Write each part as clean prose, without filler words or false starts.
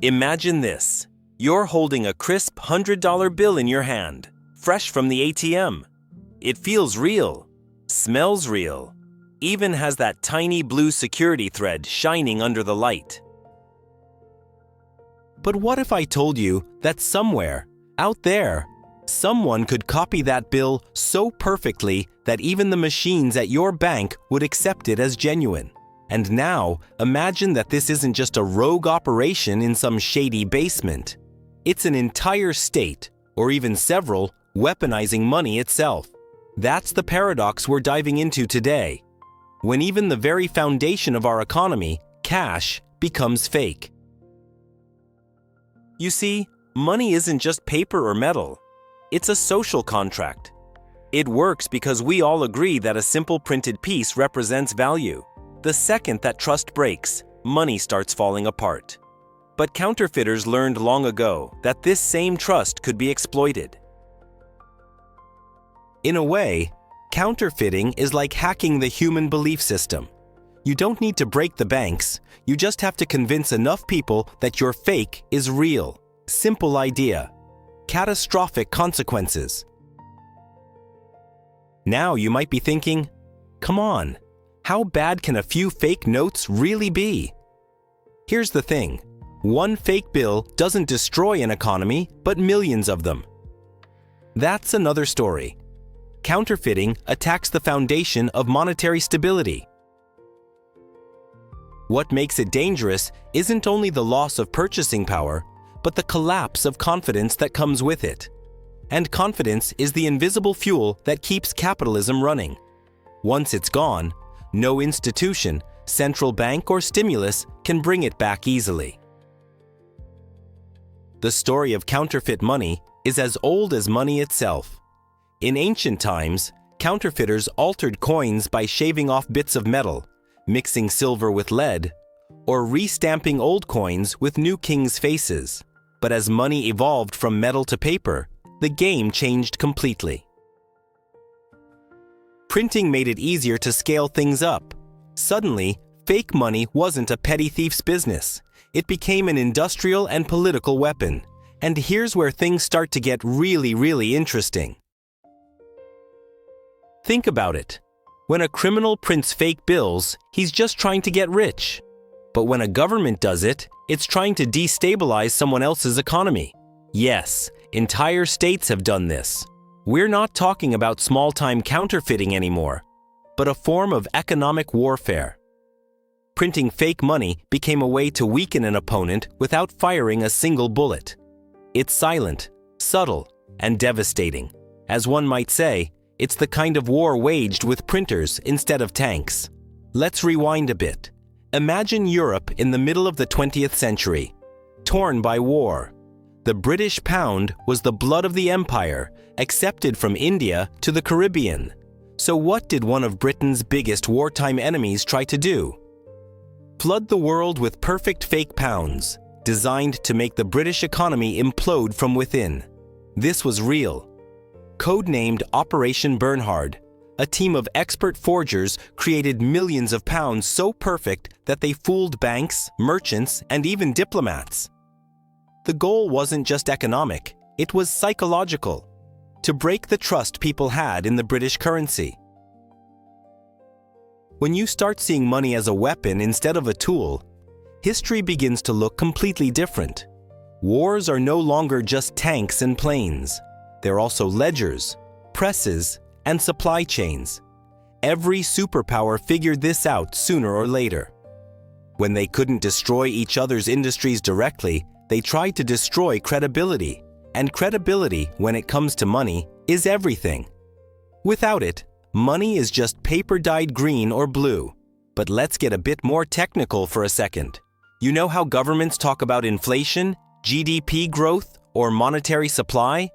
Imagine this. You're holding a crisp $100 bill in your hand, fresh from the ATM. It feels real, smells real, even has that tiny blue security thread shining under the light. But what if I told you that somewhere, out there, someone could copy that bill so perfectly that even the machines at your bank would accept it as genuine? And now, imagine that this isn't just a rogue operation in some shady basement. It's an entire state, or even several, weaponizing money itself. That's the paradox we're diving into today, when even the very foundation of our economy, cash, becomes fake. You see, money isn't just paper or metal. It's a social contract. It works because we all agree that a simple printed piece represents value. The second that trust breaks, money starts falling apart. But counterfeiters learned long ago that this same trust could be exploited. In a way, counterfeiting is like hacking the human belief system. You don't need to break the banks, you just have to convince enough people that your fake is real. Simple idea. Catastrophic consequences. Now you might be thinking, come on, how bad can a few fake notes really be? Here's the thing. One fake bill doesn't destroy an economy, but millions of them. That's another story. Counterfeiting attacks the foundation of monetary stability. What makes it dangerous isn't only the loss of purchasing power, but the collapse of confidence that comes with it. And confidence is the invisible fuel that keeps capitalism running. Once it's gone, no institution, central bank, or stimulus can bring it back easily. The story of counterfeit money is as old as money itself. In ancient times, counterfeiters altered coins by shaving off bits of metal, mixing silver with lead, or restamping old coins with new kings' faces. But as money evolved from metal to paper, the game changed completely. Printing made it easier to scale things up. Suddenly, fake money wasn't a petty thief's business. It became an industrial and political weapon. And here's where things start to get really interesting. Think about it. When a criminal prints fake bills, he's just trying to get rich. But when a government does it, it's trying to destabilize someone else's economy. Yes, entire states have done this. We're not talking about small-time counterfeiting anymore, but a form of economic warfare. Printing fake money became a way to weaken an opponent without firing a single bullet. It's silent, subtle, and devastating. As one might say, it's the kind of war waged with printers instead of tanks. Let's rewind a bit. Imagine Europe in the middle of the 20th century, torn by war. The British pound was the blood of the empire, accepted from India to the Caribbean. So what did one of Britain's biggest wartime enemies try to do? Flood the world with perfect fake pounds, designed to make the British economy implode from within. This was real. Codenamed Operation Bernhard, a team of expert forgers created millions of pounds so perfect that they fooled banks, merchants, and even diplomats. The goal wasn't just economic, it was psychological, to break the trust people had in the British currency. When you start seeing money as a weapon instead of a tool, history begins to look completely different. Wars are no longer just tanks and planes. They're also ledgers, presses, and supply chains. Every superpower figured this out sooner or later. When they couldn't destroy each other's industries directly, they tried to destroy credibility. And credibility, when it comes to money, is everything. Without it, money is just paper dyed green or blue. But let's get a bit more technical for a second. You know how governments talk about inflation, GDP growth, or monetary supply?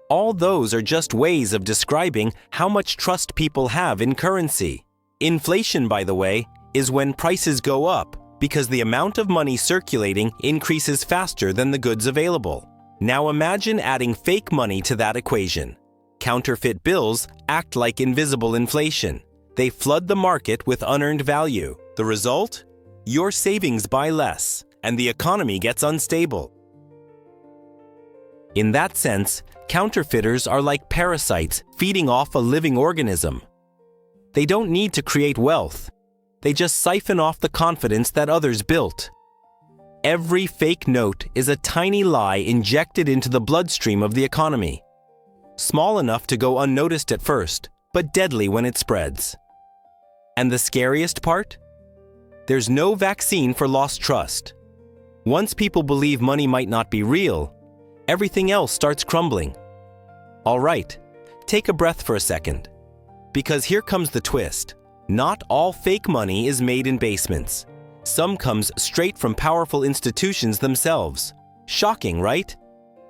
All those are just ways of describing how much trust people have in currency. Inflation, by the way, is when prices go up because the amount of money circulating increases faster than the goods available. Now imagine adding fake money to that equation. Counterfeit bills act like invisible inflation. They flood the market with unearned value. The result? Your savings buy less, and the economy gets unstable. In that sense, counterfeiters are like parasites feeding off a living organism. They don't need to create wealth. They just siphon off the confidence that others built. Every fake note is a tiny lie injected into the bloodstream of the economy. Small enough to go unnoticed at first, but deadly when it spreads. And the scariest part? There's no vaccine for lost trust. Once people believe money might not be real, everything else starts crumbling. All right, take a breath for a second. Because here comes the twist. Not all fake money is made in basements. Some comes straight from powerful institutions themselves. Shocking, right?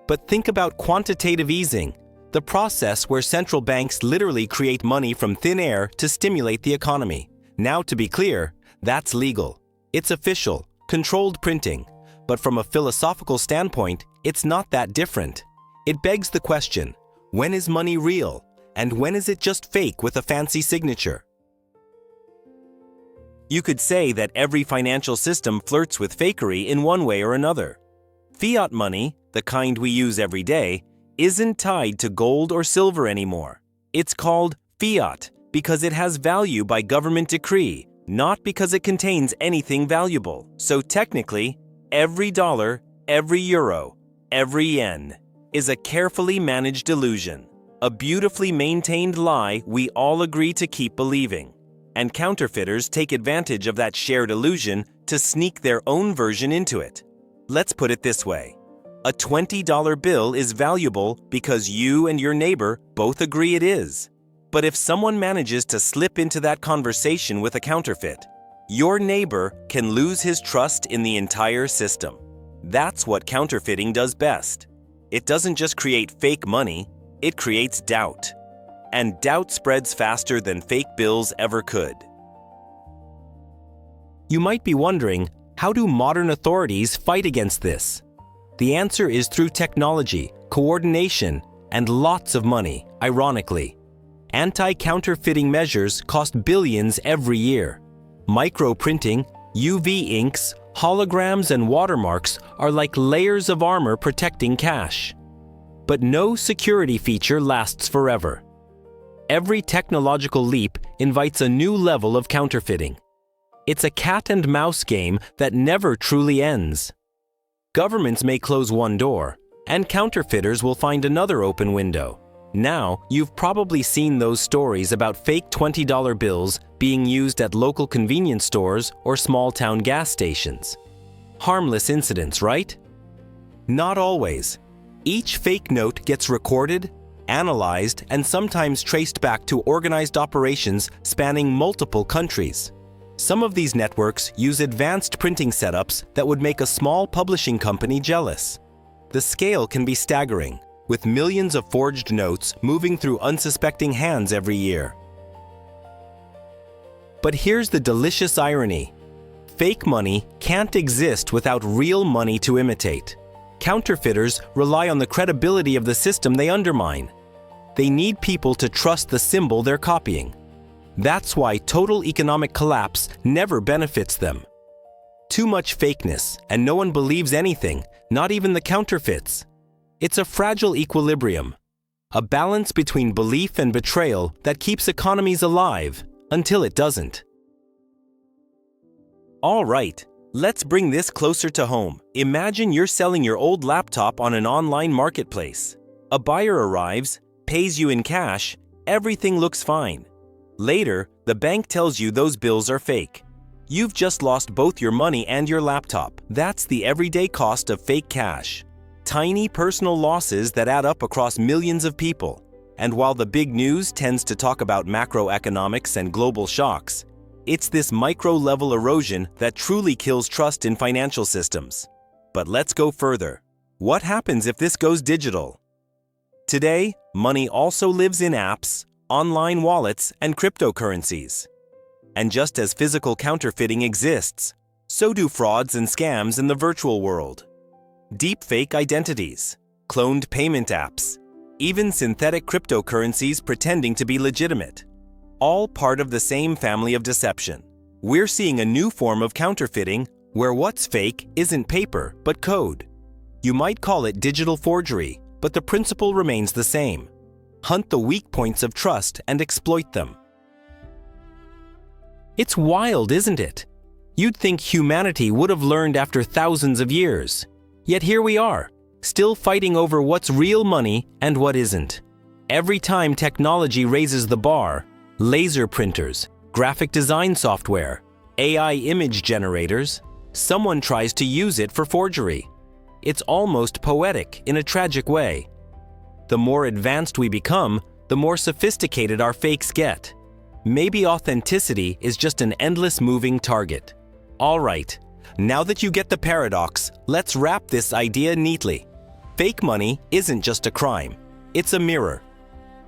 But think about quantitative easing, the process where central banks literally create money from thin air to stimulate the economy. Now, to be clear, that's legal. It's official, controlled printing. But from a philosophical standpoint, it's not that different. It begs the question, when is money real? And when is it just fake with a fancy signature? You could say that every financial system flirts with fakery in one way or another. Fiat money, the kind we use every day, isn't tied to gold or silver anymore. It's called fiat because it has value by government decree, not because it contains anything valuable. So technically, every dollar, every euro, every yen is a carefully managed illusion, a beautifully maintained lie we all agree to keep believing. And counterfeiters take advantage of that shared illusion to sneak their own version into it. Let's put it this way. A $20 bill is valuable because you and your neighbor both agree it is. But if someone manages to slip into that conversation with a counterfeit, your neighbor can lose his trust in the entire system. That's what counterfeiting does best. It doesn't just create fake money, it creates doubt. And doubt spreads faster than fake bills ever could. You might be wondering, how do modern authorities fight against this? The answer is through technology, coordination, and lots of money, ironically. Anti-counterfeiting measures cost billions every year. Microprinting, UV inks, holograms, and watermarks are like layers of armor protecting cash. But no security feature lasts forever. Every technological leap invites a new level of counterfeiting. It's a cat-and-mouse game that never truly ends. Governments may close one door, and counterfeiters will find another open window. Now, you've probably seen those stories about fake $20 bills being used at local convenience stores or small-town gas stations. Harmless incidents, right? Not always. Each fake note gets recorded, analyzed, and sometimes traced back to organized operations spanning multiple countries. Some of these networks use advanced printing setups that would make a small publishing company jealous. The scale can be staggering, with millions of forged notes moving through unsuspecting hands every year. But here's the delicious irony. Fake money can't exist without real money to imitate. Counterfeiters rely on the credibility of the system they undermine. They need people to trust the symbol they're copying. That's why total economic collapse never benefits them. Too much fakeness, and no one believes anything, not even the counterfeits. It's a fragile equilibrium, a balance between belief and betrayal that keeps economies alive until it doesn't. All right, let's bring this closer to home. Imagine you're selling your old laptop on an online marketplace. A buyer arrives, pays you in cash, everything looks fine. Later, the bank tells you those bills are fake. You've just lost both your money and your laptop. That's the everyday cost of fake cash. Tiny personal losses that add up across millions of people. And while the big news tends to talk about macroeconomics and global shocks, it's this micro-level erosion that truly kills trust in financial systems. But let's go further. What happens if this goes digital? Today, money also lives in apps, online wallets, and cryptocurrencies. And just as physical counterfeiting exists, so do frauds and scams in the virtual world. Deepfake identities, cloned payment apps, even synthetic cryptocurrencies pretending to be legitimate. All part of the same family of deception. We're seeing a new form of counterfeiting, where what's fake isn't paper but code. You might call it digital forgery, but the principle remains the same. Hunt the weak points of trust and exploit them. It's wild, isn't it? You'd think humanity would have learned after thousands of years. Yet here we are, still fighting over what's real money and what isn't. Every time technology raises the bar, laser printers, graphic design software, AI image generators, someone tries to use it for forgery. It's almost poetic in a tragic way. The more advanced we become, the more sophisticated our fakes get. Maybe authenticity is just an endless moving target. All right, now that you get the paradox, let's wrap this idea neatly. Fake money isn't just a crime, it's a mirror.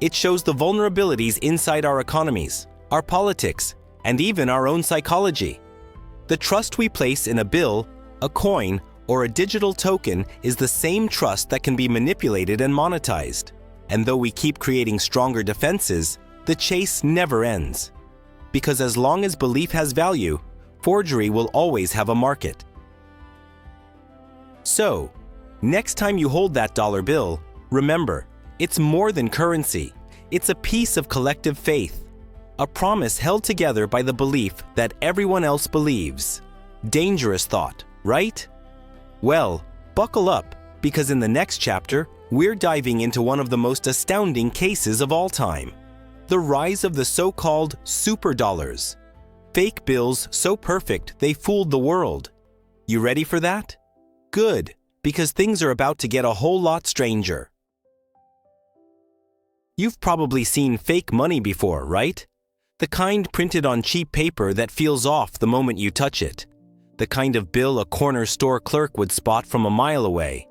It shows the vulnerabilities inside our economies, our politics, and even our own psychology. The trust we place in a bill, a coin, or a digital token is the same trust that can be manipulated and monetized. And though we keep creating stronger defenses, the chase never ends. Because as long as belief has value, forgery will always have a market. So, next time you hold that dollar bill, remember, it's more than currency. It's a piece of collective faith, a promise held together by the belief that everyone else believes. Dangerous thought, right? Well, buckle up, because in the next chapter, we're diving into one of the most astounding cases of all time. The rise of the so-called superdollars. Fake bills so perfect they fooled the world. You ready for that? Good, because things are about to get a whole lot stranger. You've probably seen fake money before, right? The kind printed on cheap paper that feels off the moment you touch it. The kind of bill a corner store clerk would spot from a mile away.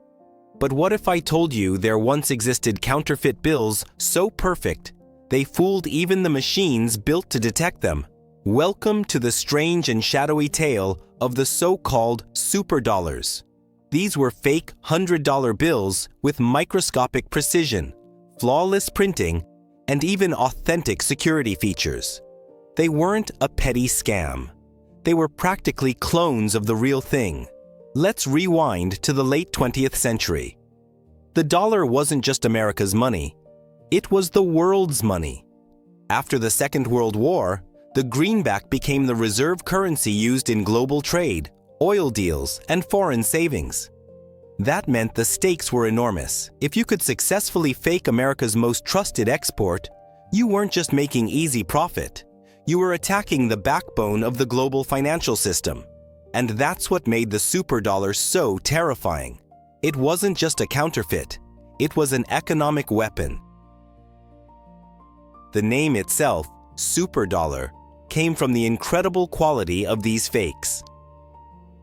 But what if I told you there once existed counterfeit bills so perfect they fooled even the machines built to detect them? Welcome to the strange and shadowy tale of the so-called superdollars. These were fake $100 bills with microscopic precision, flawless printing, and even authentic security features. They weren't a petty scam. They were practically clones of the real thing. Let's rewind to the late 20th century. The dollar wasn't just America's money. It was the world's money. After the Second World War, the greenback became the reserve currency used in global trade, oil deals, and foreign savings. That meant the stakes were enormous. If you could successfully fake America's most trusted export, you weren't just making easy profit. You were attacking the backbone of the global financial system. And that's what made the superdollar so terrifying. It wasn't just a counterfeit. It was an economic weapon. The name itself, superdollar, came from the incredible quality of these fakes.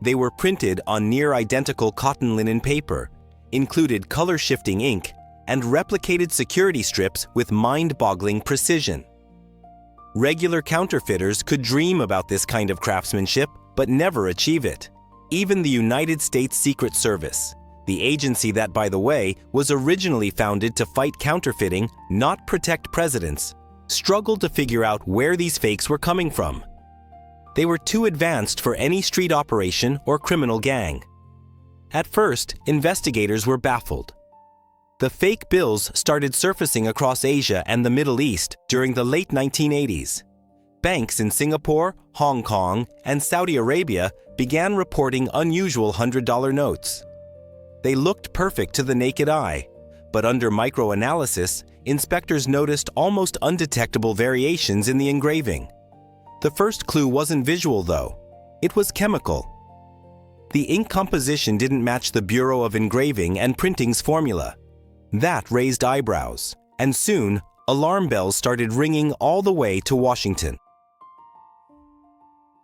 They were printed on near-identical cotton linen paper, included color-shifting ink, and replicated security strips with mind-boggling precision. Regular counterfeiters could dream about this kind of craftsmanship, but never achieve it. Even the United States Secret Service, the agency that, by the way, was originally founded to fight counterfeiting, not protect presidents, struggled to figure out where these fakes were coming from. They were too advanced for any street operation or criminal gang. At first, investigators were baffled. The fake bills started surfacing across Asia and the Middle East during the late 1980s. Banks in Singapore, Hong Kong, and Saudi Arabia began reporting unusual $100 notes. They looked perfect to the naked eye, but under microanalysis, inspectors noticed almost undetectable variations in the engraving. The first clue wasn't visual, though. It was chemical. The ink composition didn't match the Bureau of Engraving and Printing's formula. That raised eyebrows, and soon, alarm bells started ringing all the way to Washington.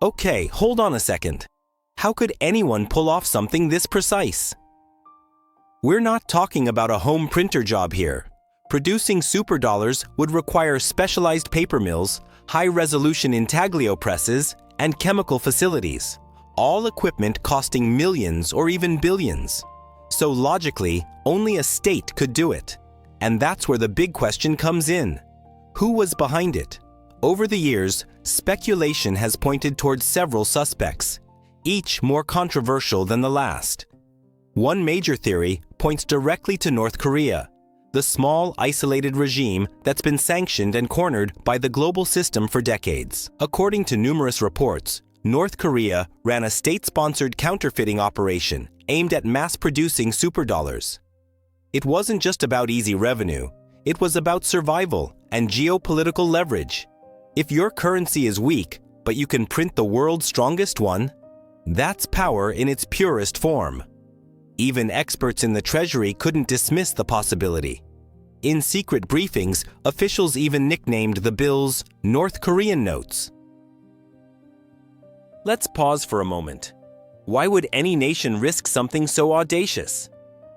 Okay, hold on a second. How could anyone pull off something this precise? We're not talking about a home printer job here. Producing superdollars would require specialized paper mills, high-resolution intaglio presses, and chemical facilities, all equipment costing millions or even billions. So logically, only a state could do it. And that's where the big question comes in. Who was behind it? Over the years, speculation has pointed towards several suspects. each more controversial than the last. One major theory points directly to North Korea, the small, isolated regime that's been sanctioned and cornered by the global system for decades. According to numerous reports, North Korea ran a state-sponsored counterfeiting operation aimed at mass-producing superdollars. It wasn't just about easy revenue, it was about survival and geopolitical leverage. If your currency is weak, but you can print the world's strongest one, that's power in its purest form. Even experts in the Treasury couldn't dismiss the possibility. In secret briefings, officials even nicknamed the bills North Korean notes. Let's pause for a moment. Why would any nation risk something so audacious?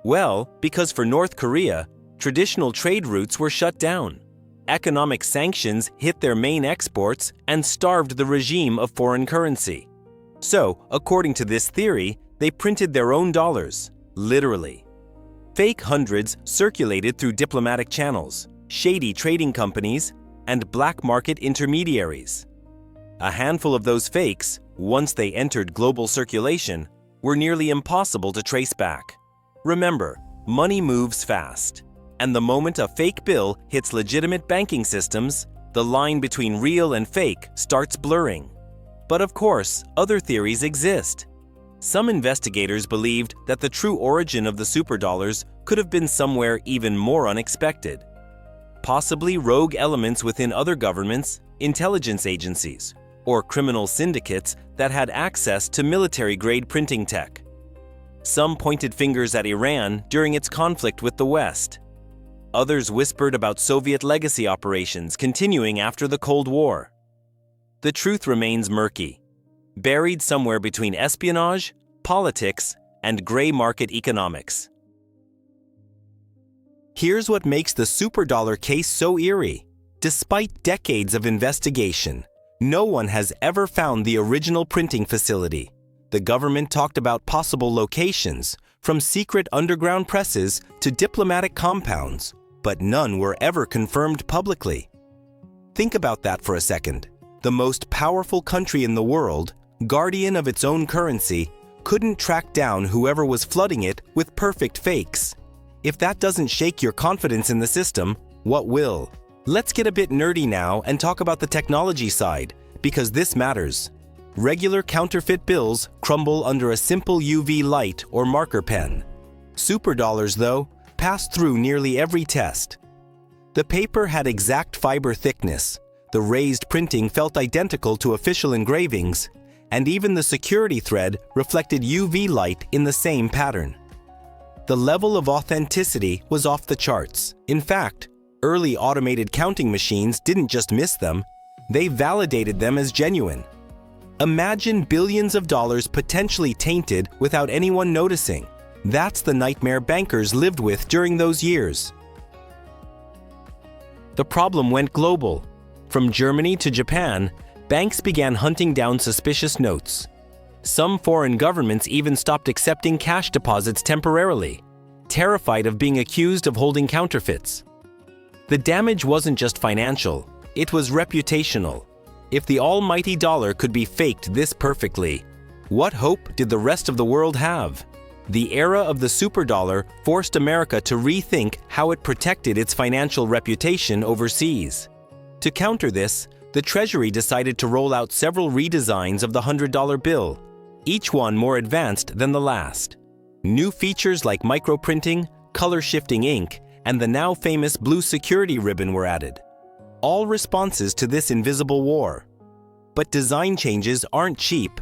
Well, because for North Korea, traditional trade routes were shut down. Economic sanctions hit their main exports and starved the regime of foreign currency. So, according to this theory, they printed their own dollars, literally. Fake hundreds circulated through diplomatic channels, shady trading companies, and black market intermediaries. A handful of those fakes, once they entered global circulation, were nearly impossible to trace back. Remember, money moves fast, and the moment a fake bill hits legitimate banking systems, the line between real and fake starts blurring. But of course, other theories exist. Some investigators believed that the true origin of the superdollars could have been somewhere even more unexpected. Possibly rogue elements within other governments, intelligence agencies, or criminal syndicates that had access to military-grade printing tech. Some pointed fingers at Iran during its conflict with the West. Others whispered about Soviet legacy operations continuing after the Cold War. The truth remains murky, buried somewhere between espionage, politics, and gray market economics. Here's what makes the superdollar case so eerie. Despite decades of investigation, no one has ever found the original printing facility. The government talked about possible locations, from secret underground presses to diplomatic compounds, but none were ever confirmed publicly. Think about that for a second. The most powerful country in the world, guardian of its own currency, couldn't track down whoever was flooding it with perfect fakes. If that doesn't shake your confidence in the system, what will? Let's get a bit nerdy now and talk about the technology side, because this matters. Regular counterfeit bills crumble under a simple UV light or marker pen. Superdollars, though, passed through nearly every test. The paper had exact fiber thickness, the raised printing felt identical to official engravings, and even the security thread reflected UV light in the same pattern. The level of authenticity was off the charts. In fact, early automated counting machines didn't just miss them, they validated them as genuine. Imagine billions of dollars potentially tainted without anyone noticing. That's the nightmare bankers lived with during those years. The problem went global. From Germany to Japan, banks began hunting down suspicious notes. Some foreign governments even stopped accepting cash deposits temporarily, terrified of being accused of holding counterfeits. The damage wasn't just financial, it was reputational. If the almighty dollar could be faked this perfectly, what hope did the rest of the world have? The era of the superdollar forced America to rethink how it protected its financial reputation overseas. To counter this, the Treasury decided to roll out several redesigns of the $100 bill, each one more advanced than the last. New features like microprinting, color-shifting ink, and the now famous blue security ribbon were added. All responses to this invisible war. But design changes aren't cheap.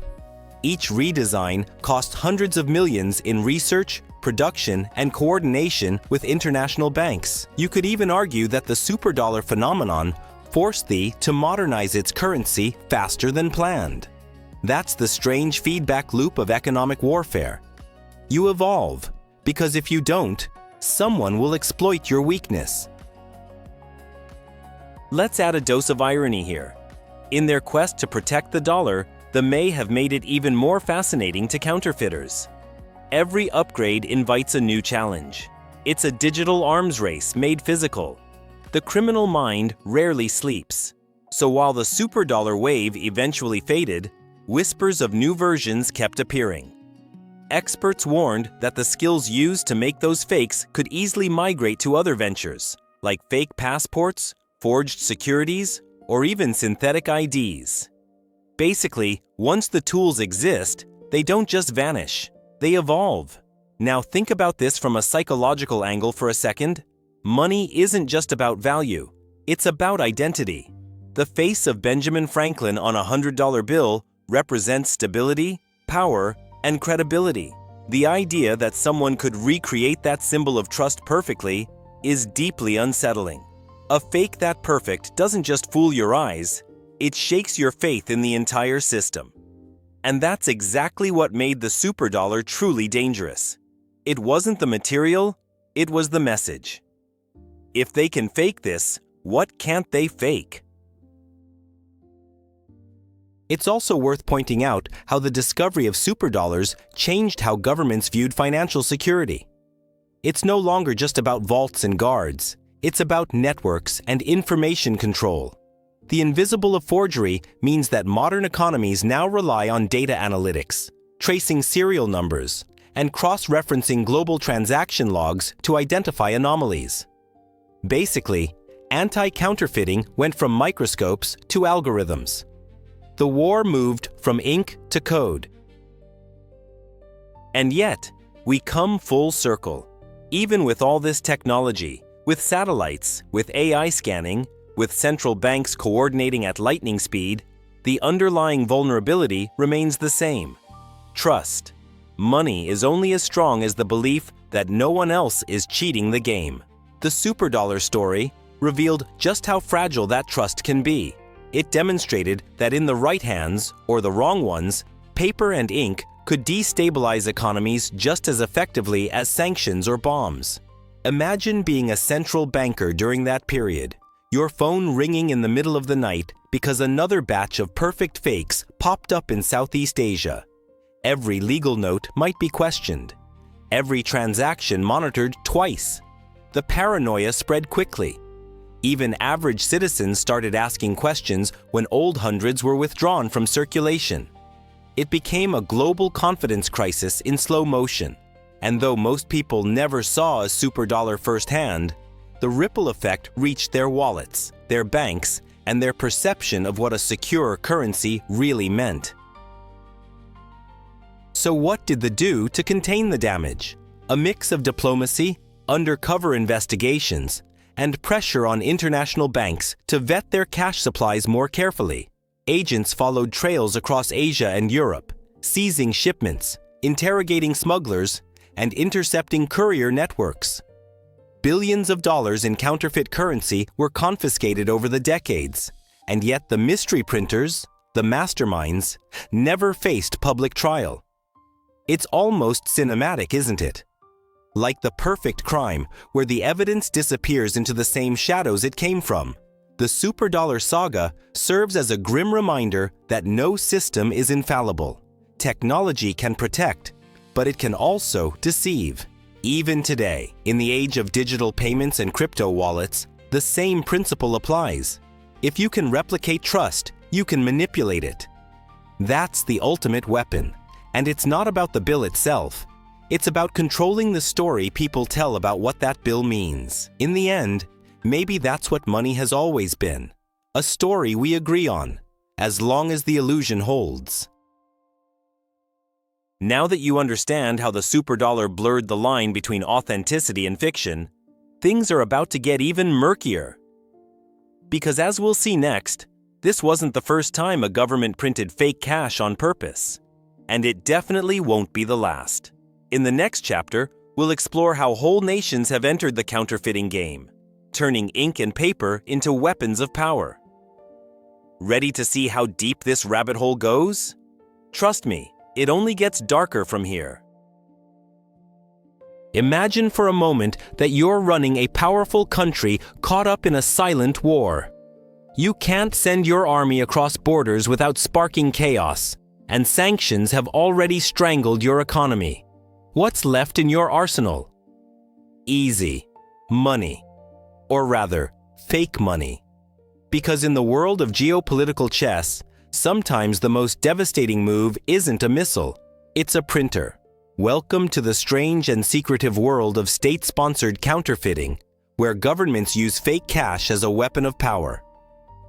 Each redesign cost hundreds of millions in research, production, and coordination with international banks. You could even argue that the superdollar phenomenon forced thee to modernize its currency faster than planned. That's the strange feedback loop of economic warfare. You evolve, because if you don't, someone will exploit your weakness. Let's add a dose of irony here. In their quest to protect the dollar, the may have made it even more fascinating to counterfeiters. Every upgrade invites a new challenge. It's a digital arms race made physical. The criminal mind rarely sleeps. So while the superdollar wave eventually faded, whispers of new versions kept appearing. Experts warned that the skills used to make those fakes could easily migrate to other ventures, like fake passports, forged securities, or even synthetic IDs. Basically, once the tools exist, they don't just vanish, they evolve. Now think about this from a psychological angle for a second. Money isn't just about value, it's about identity. The face of Benjamin Franklin on a $100 bill represents stability, power, and credibility. The idea that someone could recreate that symbol of trust perfectly is deeply unsettling. A fake that perfect doesn't just fool your eyes, it shakes your faith in the entire system. And that's exactly what made the Superdollar truly dangerous. It wasn't the material, it was the message. If they can fake this, what can't they fake? It's also worth pointing out how the discovery of superdollars changed how governments viewed financial security. It's no longer just about vaults and guards. It's about networks and information control. The invisible of forgery means that modern economies now rely on data analytics, tracing serial numbers, and cross-referencing global transaction logs to identify anomalies. Basically, anti-counterfeiting went from microscopes to algorithms. The war moved from ink to code. And yet, we come full circle. Even with all this technology, with satellites, with AI scanning, with central banks coordinating at lightning speed, the underlying vulnerability remains the same. Trust. Money is only as strong as the belief that no one else is cheating the game. The Superdollar story revealed just how fragile that trust can be. It demonstrated that in the right hands, or the wrong ones, paper and ink could destabilize economies just as effectively as sanctions or bombs. Imagine being a central banker during that period, your phone ringing in the middle of the night because another batch of perfect fakes popped up in Southeast Asia. Every legal note might be questioned. Every transaction monitored twice. The paranoia spread quickly. Even average citizens started asking questions when old hundreds were withdrawn from circulation. It became a global confidence crisis in slow motion. And though most people never saw a superdollar firsthand, the ripple effect reached their wallets, their banks, and their perception of what a secure currency really meant. So what did they do to contain the damage? A mix of diplomacy, undercover investigations, and pressure on international banks to vet their cash supplies more carefully. Agents followed trails across Asia and Europe, seizing shipments, interrogating smugglers, and intercepting courier networks. Billions of dollars in counterfeit currency were confiscated over the decades, and yet the mystery printers, the masterminds, never faced public trial. It's almost cinematic, isn't it? Like the perfect crime, where the evidence disappears into the same shadows it came from. The Superdollar saga serves as a grim reminder that no system is infallible. Technology can protect, but it can also deceive. Even today, in the age of digital payments and crypto wallets, the same principle applies. If you can replicate trust, you can manipulate it. That's the ultimate weapon. And it's not about the bill itself. It's about controlling the story people tell about what that bill means. In the end, maybe that's what money has always been. A story we agree on, as long as the illusion holds. Now that you understand how the Superdollar blurred the line between authenticity and fiction, things are about to get even murkier. Because as we'll see next, this wasn't the first time a government printed fake cash on purpose. And it definitely won't be the last. In the next chapter, we'll explore how whole nations have entered the counterfeiting game, turning ink and paper into weapons of power. Ready to see how deep this rabbit hole goes? Trust me, it only gets darker from here. Imagine for a moment that you're running a powerful country caught up in a silent war. You can't send your army across borders without sparking chaos, and sanctions have already strangled your economy. What's left in your arsenal? Easy. Money. Or rather, fake money. Because in the world of geopolitical chess, Sometimes the most devastating move isn't a missile, it's a printer. Welcome to the strange and secretive world of state-sponsored counterfeiting, where governments use fake cash as a weapon of power.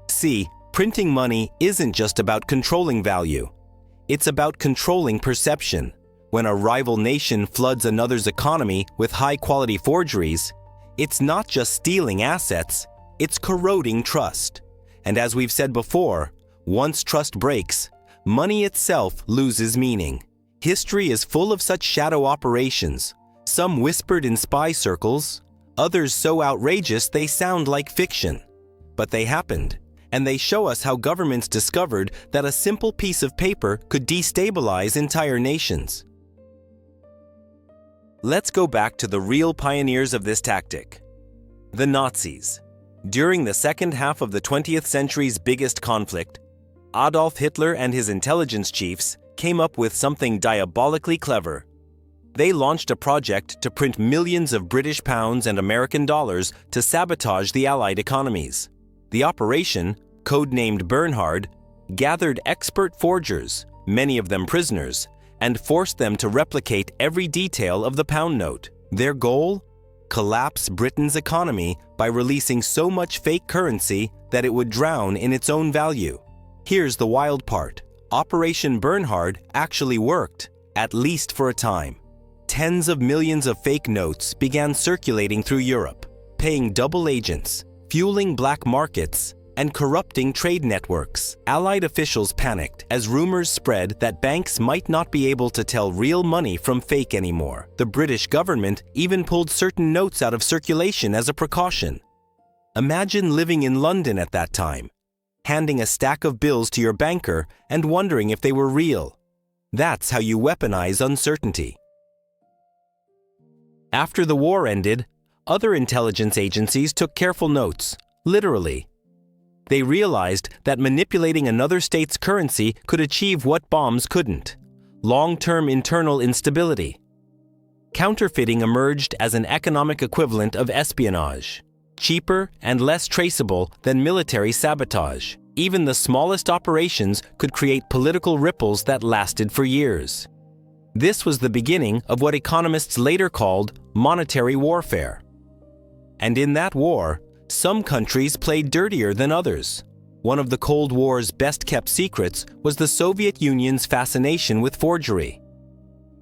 See, printing money isn't just about controlling value. It's about controlling perception. When a rival nation floods another's economy with high-quality forgeries, it's not just stealing assets, it's corroding trust. And as we've said before, once trust breaks, money itself loses meaning. History is full of such shadow operations, some whispered in spy circles, others so outrageous they sound like fiction. But they happened, and they show us how governments discovered that a simple piece of paper could destabilize entire nations. Let's go back to the real pioneers of this tactic, the Nazis. During the second half of the 20th century's biggest conflict, Adolf Hitler and his intelligence chiefs came up with something diabolically clever. They launched a project to print millions of British pounds and American dollars to sabotage the Allied economies. The operation, codenamed Bernhard, gathered expert forgers, many of them prisoners, and forced them to replicate every detail of the pound note. Their goal? Collapse Britain's economy by releasing so much fake currency that it would drown in its own value. Here's the wild part. Operation Bernhard actually worked, at least for a time. Tens of millions of fake notes began circulating through Europe, paying double agents, fueling black markets, and corrupting trade networks. Allied officials panicked as rumors spread that banks might not be able to tell real money from fake anymore. The British government even pulled certain notes out of circulation as a precaution. Imagine living in London at that time, handing a stack of bills to your banker and wondering if they were real. That's how you weaponize uncertainty. After the war ended, other intelligence agencies took careful notes, literally. They realized that manipulating another state's currency could achieve what bombs couldn't: long-term internal instability. Counterfeiting emerged as an economic equivalent of espionage, cheaper and less traceable than military sabotage. Even the smallest operations could create political ripples that lasted for years. This was the beginning of what economists later called monetary warfare. And in that war, some countries played dirtier than others. One of the Cold War's best-kept secrets was the Soviet Union's fascination with forgery.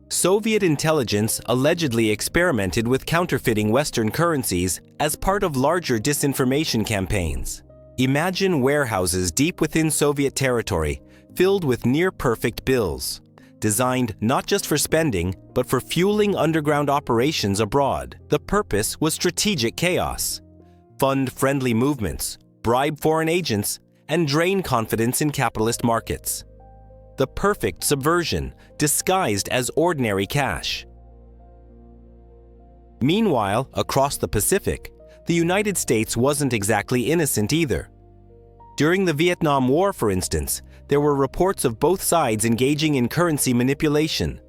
Soviet intelligence allegedly experimented with counterfeiting Western currencies as part of larger disinformation campaigns. Imagine warehouses deep within Soviet territory filled with near-perfect bills, designed not just for spending, but for fueling underground operations abroad. The purpose was strategic chaos: fund friendly movements, bribe foreign agents, and drain confidence in capitalist markets. The perfect subversion, disguised as ordinary cash. Meanwhile, across the Pacific, the United States wasn't exactly innocent either. During the Vietnam War, for instance, there were reports of both sides engaging in currency manipulation.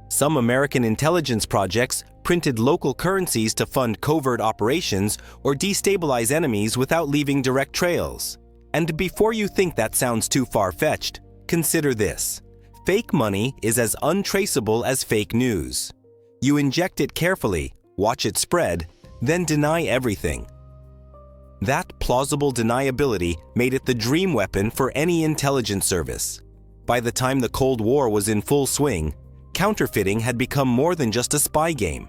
Some American intelligence projects printed local currencies to fund covert operations or destabilize enemies without leaving direct trails. And before you think that sounds too far-fetched, consider this. Fake money is as untraceable as fake news. You inject it carefully, watch it spread, then deny everything. That plausible deniability made it the dream weapon for any intelligence service. By the time the Cold War was in full swing, counterfeiting had become more than just a spy game.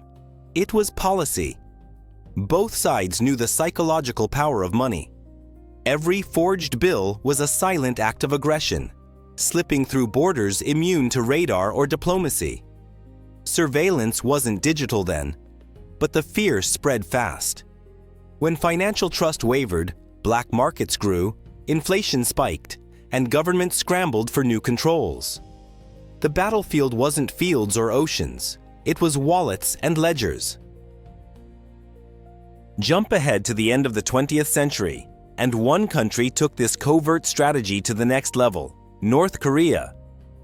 It was policy. Both sides knew the psychological power of money. Every forged bill was a silent act of aggression, slipping through borders immune to radar or diplomacy. Surveillance wasn't digital then, but the fear spread fast. When financial trust wavered, black markets grew, inflation spiked, and governments scrambled for new controls. The battlefield wasn't fields or oceans, it was wallets and ledgers. Jump ahead to the end of the 20th century, and one country took this covert strategy to the next level: North Korea.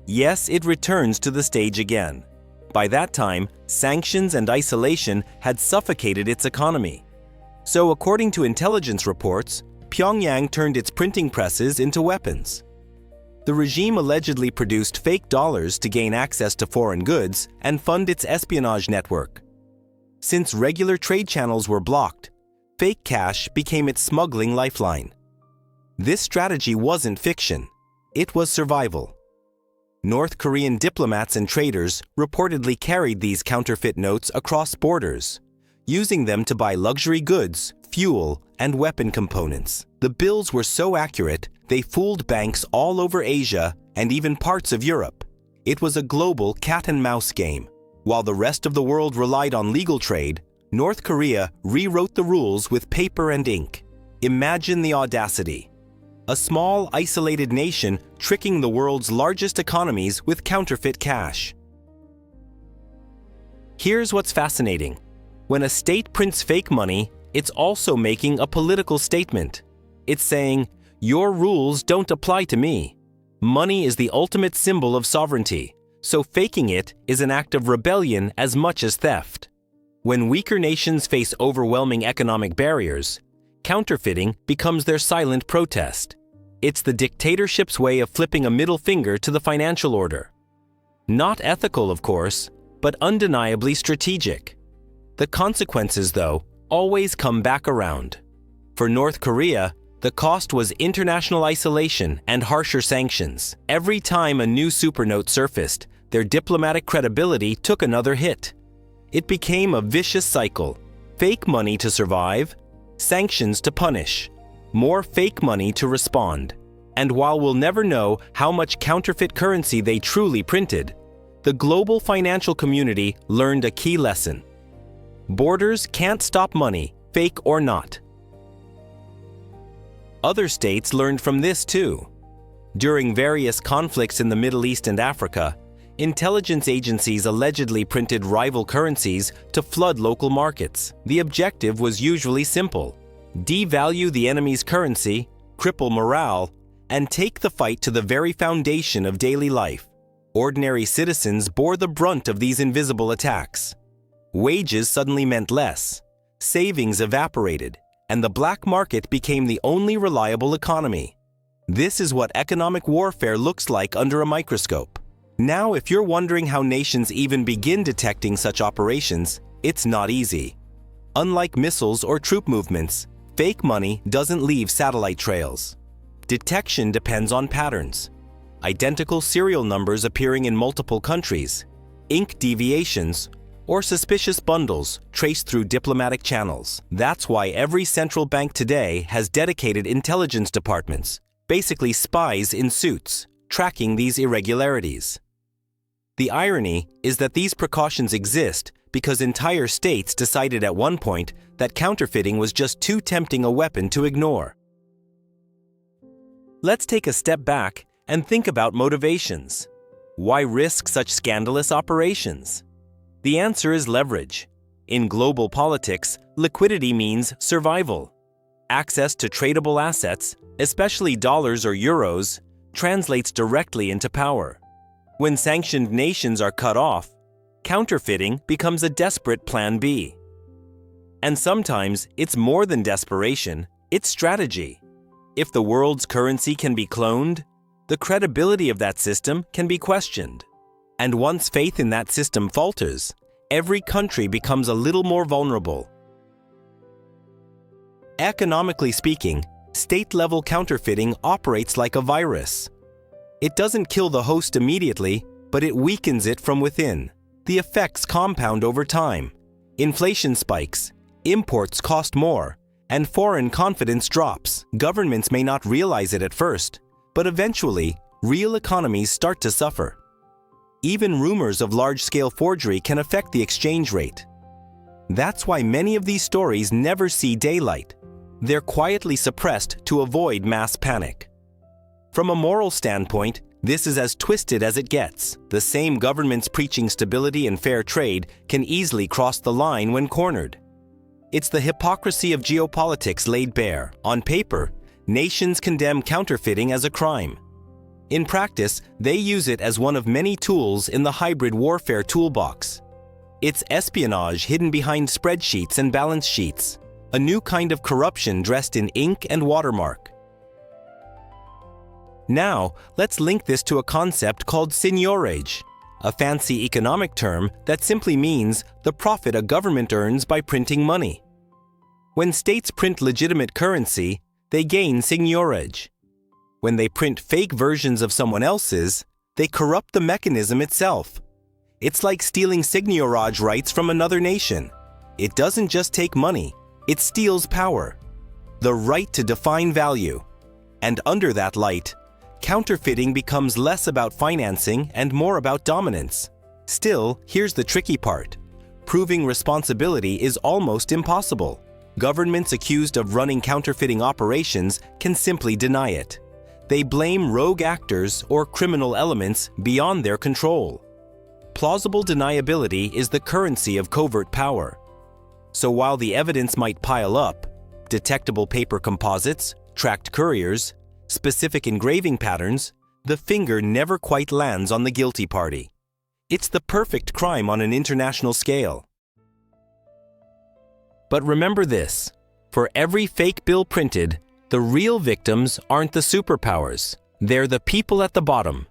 Yes, it returns to the stage again. By that time, sanctions and isolation had suffocated its economy. So, according to intelligence reports, Pyongyang turned its printing presses into weapons. The regime allegedly produced fake dollars to gain access to foreign goods and fund its espionage network. Since regular trade channels were blocked, fake cash became its smuggling lifeline. This strategy wasn't fiction, it was survival. North Korean diplomats and traders reportedly carried these counterfeit notes across borders, using them to buy luxury goods, fuel, and weapon components. The bills were so accurate, they fooled banks all over Asia and even parts of Europe. It was a global cat-and-mouse game. While the rest of the world relied on legal trade, North Korea rewrote the rules with paper and ink. Imagine the audacity. A small, isolated nation tricking the world's largest economies with counterfeit cash. Here's what's fascinating. When a state prints fake money, it's also making a political statement. It's saying, your rules don't apply to me. Money is the ultimate symbol of sovereignty, so faking it is an act of rebellion as much as theft. When weaker nations face overwhelming economic barriers, counterfeiting becomes their silent protest. It's the dictatorship's way of flipping a middle finger to the financial order. Not ethical, of course, but undeniably strategic. The consequences, though, always come back around. For North Korea, the cost was international isolation and harsher sanctions. Every time a new supernote surfaced, their diplomatic credibility took another hit. It became a vicious cycle. Fake money to survive, sanctions to punish, more fake money to respond. And while we'll never know how much counterfeit currency they truly printed, the global financial community learned a key lesson. Borders can't stop money, fake or not. Other states learned from this too. During various conflicts in the Middle East and Africa, intelligence agencies allegedly printed rival currencies to flood local markets. The objective was usually simple: devalue the enemy's currency, cripple morale, and take the fight to the very foundation of daily life. Ordinary citizens bore the brunt of these invisible attacks. Wages suddenly meant less, savings evaporated, and the black market became the only reliable economy. This is what economic warfare looks like under a microscope. Now, if you're wondering how nations even begin detecting such operations, it's not easy. Unlike missiles or troop movements, fake money doesn't leave satellite trails. Detection depends on patterns. Identical serial numbers appearing in multiple countries, ink deviations, or suspicious bundles traced through diplomatic channels. That's why every central bank today has dedicated intelligence departments, basically spies in suits, tracking these irregularities. The irony is that these precautions exist because entire states decided at one point that counterfeiting was just too tempting a weapon to ignore. Let's take a step back and think about motivations. Why risk such scandalous operations? The answer is leverage. In global politics, liquidity means survival. Access to tradable assets, especially dollars or euros, translates directly into power. When sanctioned nations are cut off, counterfeiting becomes a desperate plan B. And sometimes it's more than desperation, it's strategy. If the world's currency can be cloned, the credibility of that system can be questioned. And once faith in that system falters, every country becomes a little more vulnerable. Economically speaking, state-level counterfeiting operates like a virus. It doesn't kill the host immediately, but it weakens it from within. The effects compound over time. Inflation spikes, imports cost more, and foreign confidence drops. Governments may not realize it at first, but eventually, real economies start to suffer. Even rumors of large-scale forgery can affect the exchange rate. That's why many of these stories never see daylight. They're quietly suppressed to avoid mass panic. From a moral standpoint, this is as twisted as it gets. The same governments preaching stability and fair trade can easily cross the line when cornered. It's the hypocrisy of geopolitics laid bare. On paper, nations condemn counterfeiting as a crime. In practice, they use it as one of many tools in the hybrid warfare toolbox. It's espionage hidden behind spreadsheets and balance sheets, a new kind of corruption dressed in ink and watermark. Now, let's link this to a concept called seigniorage, a fancy economic term that simply means the profit a government earns by printing money. When states print legitimate currency, they gain seigniorage. When they print fake versions of someone else's, they corrupt the mechanism itself. It's like stealing seigniorage rights from another nation. It doesn't just take money, it steals power, the right to define value. And under that light, counterfeiting becomes less about financing and more about dominance. Still, here's the tricky part. Proving responsibility is almost impossible. Governments accused of running counterfeiting operations can simply deny it. They blame rogue actors or criminal elements beyond their control. Plausible deniability is the currency of covert power. So while the evidence might pile up, detectable paper composites, tracked couriers, specific engraving patterns, the finger never quite lands on the guilty party. It's the perfect crime on an international scale. But remember this, for every fake bill printed, the real victims aren't the superpowers, they're the people at the bottom.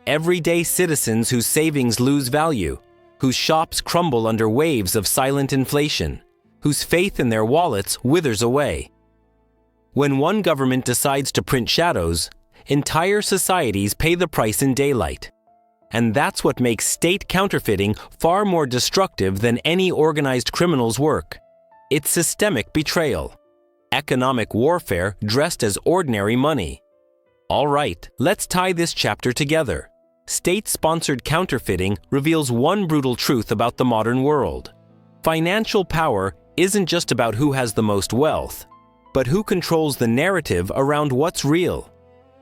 Everyday citizens whose savings lose value, whose shops crumble under waves of silent inflation, whose faith in their wallets withers away. When one government decides to print shadows, entire societies pay the price in daylight. And that's what makes state counterfeiting far more destructive than any organized criminal's work. It's systemic betrayal. Economic warfare dressed as ordinary money. All right, let's tie this chapter together. State-sponsored counterfeiting reveals one brutal truth about the modern world. Financial power isn't just about who has the most wealth, but who controls the narrative around what's real.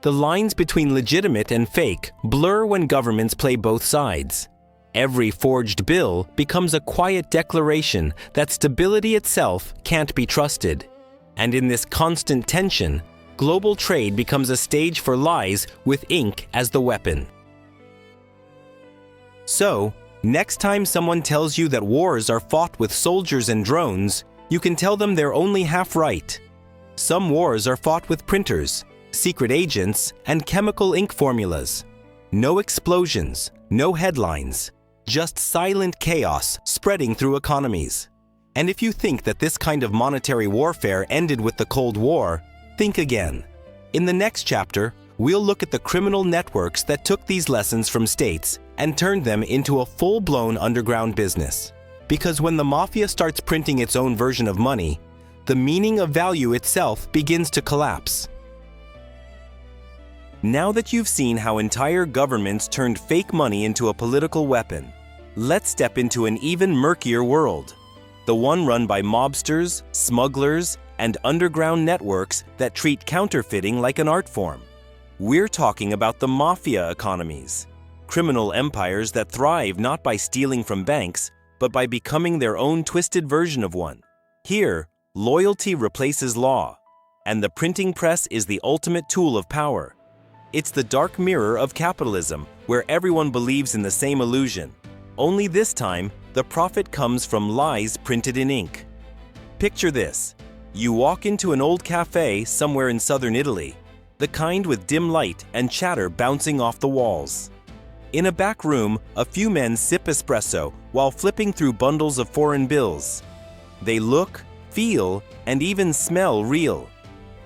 The lines between legitimate and fake blur when governments play both sides. Every forged bill becomes a quiet declaration that stability itself can't be trusted. And in this constant tension, global trade becomes a stage for lies with ink as the weapon. So, next time someone tells you that wars are fought with soldiers and drones, you can tell them they're only half right. Some wars are fought with printers, secret agents, and chemical ink formulas. No explosions, no headlines, just silent chaos spreading through economies. And if you think that this kind of monetary warfare ended with the Cold War, think again. In the next chapter, we'll look at the criminal networks that took these lessons from states and turned them into a full-blown underground business. Because when the Mafia starts printing its own version of money, the meaning of value itself begins to collapse. Now that you've seen how entire governments turned fake money into a political weapon, let's step into an even murkier world. The one run by mobsters, smugglers, and underground networks that treat counterfeiting like an art form. We're talking about the Mafia economies, criminal empires that thrive not by stealing from banks, but by becoming their own twisted version of one. Here, loyalty replaces law, and the printing press is the ultimate tool of power. It's the dark mirror of capitalism, where everyone believes in the same illusion. Only this time, the profit comes from lies printed in ink. Picture this. You walk into an old cafe somewhere in southern Italy, the kind with dim light and chatter bouncing off the walls. In a back room, a few men sip espresso while flipping through bundles of foreign bills. They look, feel, and even smell real,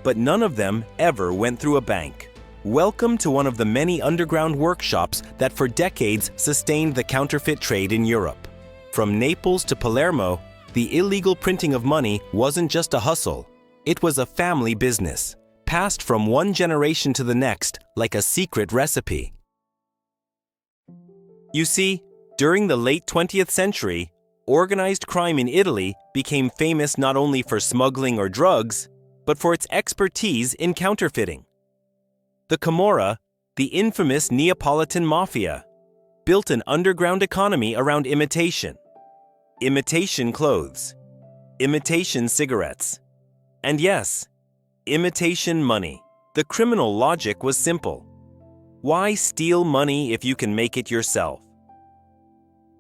but none of them ever went through a bank. Welcome to one of the many underground workshops that for decades sustained the counterfeit trade in Europe. From Naples to Palermo, the illegal printing of money wasn't just a hustle. It was a family business, passed from one generation to the next like a secret recipe. You see, during the late 20th century, organized crime in Italy became famous not only for smuggling or drugs, but for its expertise in counterfeiting. The Camorra, the infamous Neapolitan Mafia, built an underground economy around imitation. Imitation clothes, imitation cigarettes, and yes, imitation money. The criminal logic was simple. Why steal money if you can make it yourself?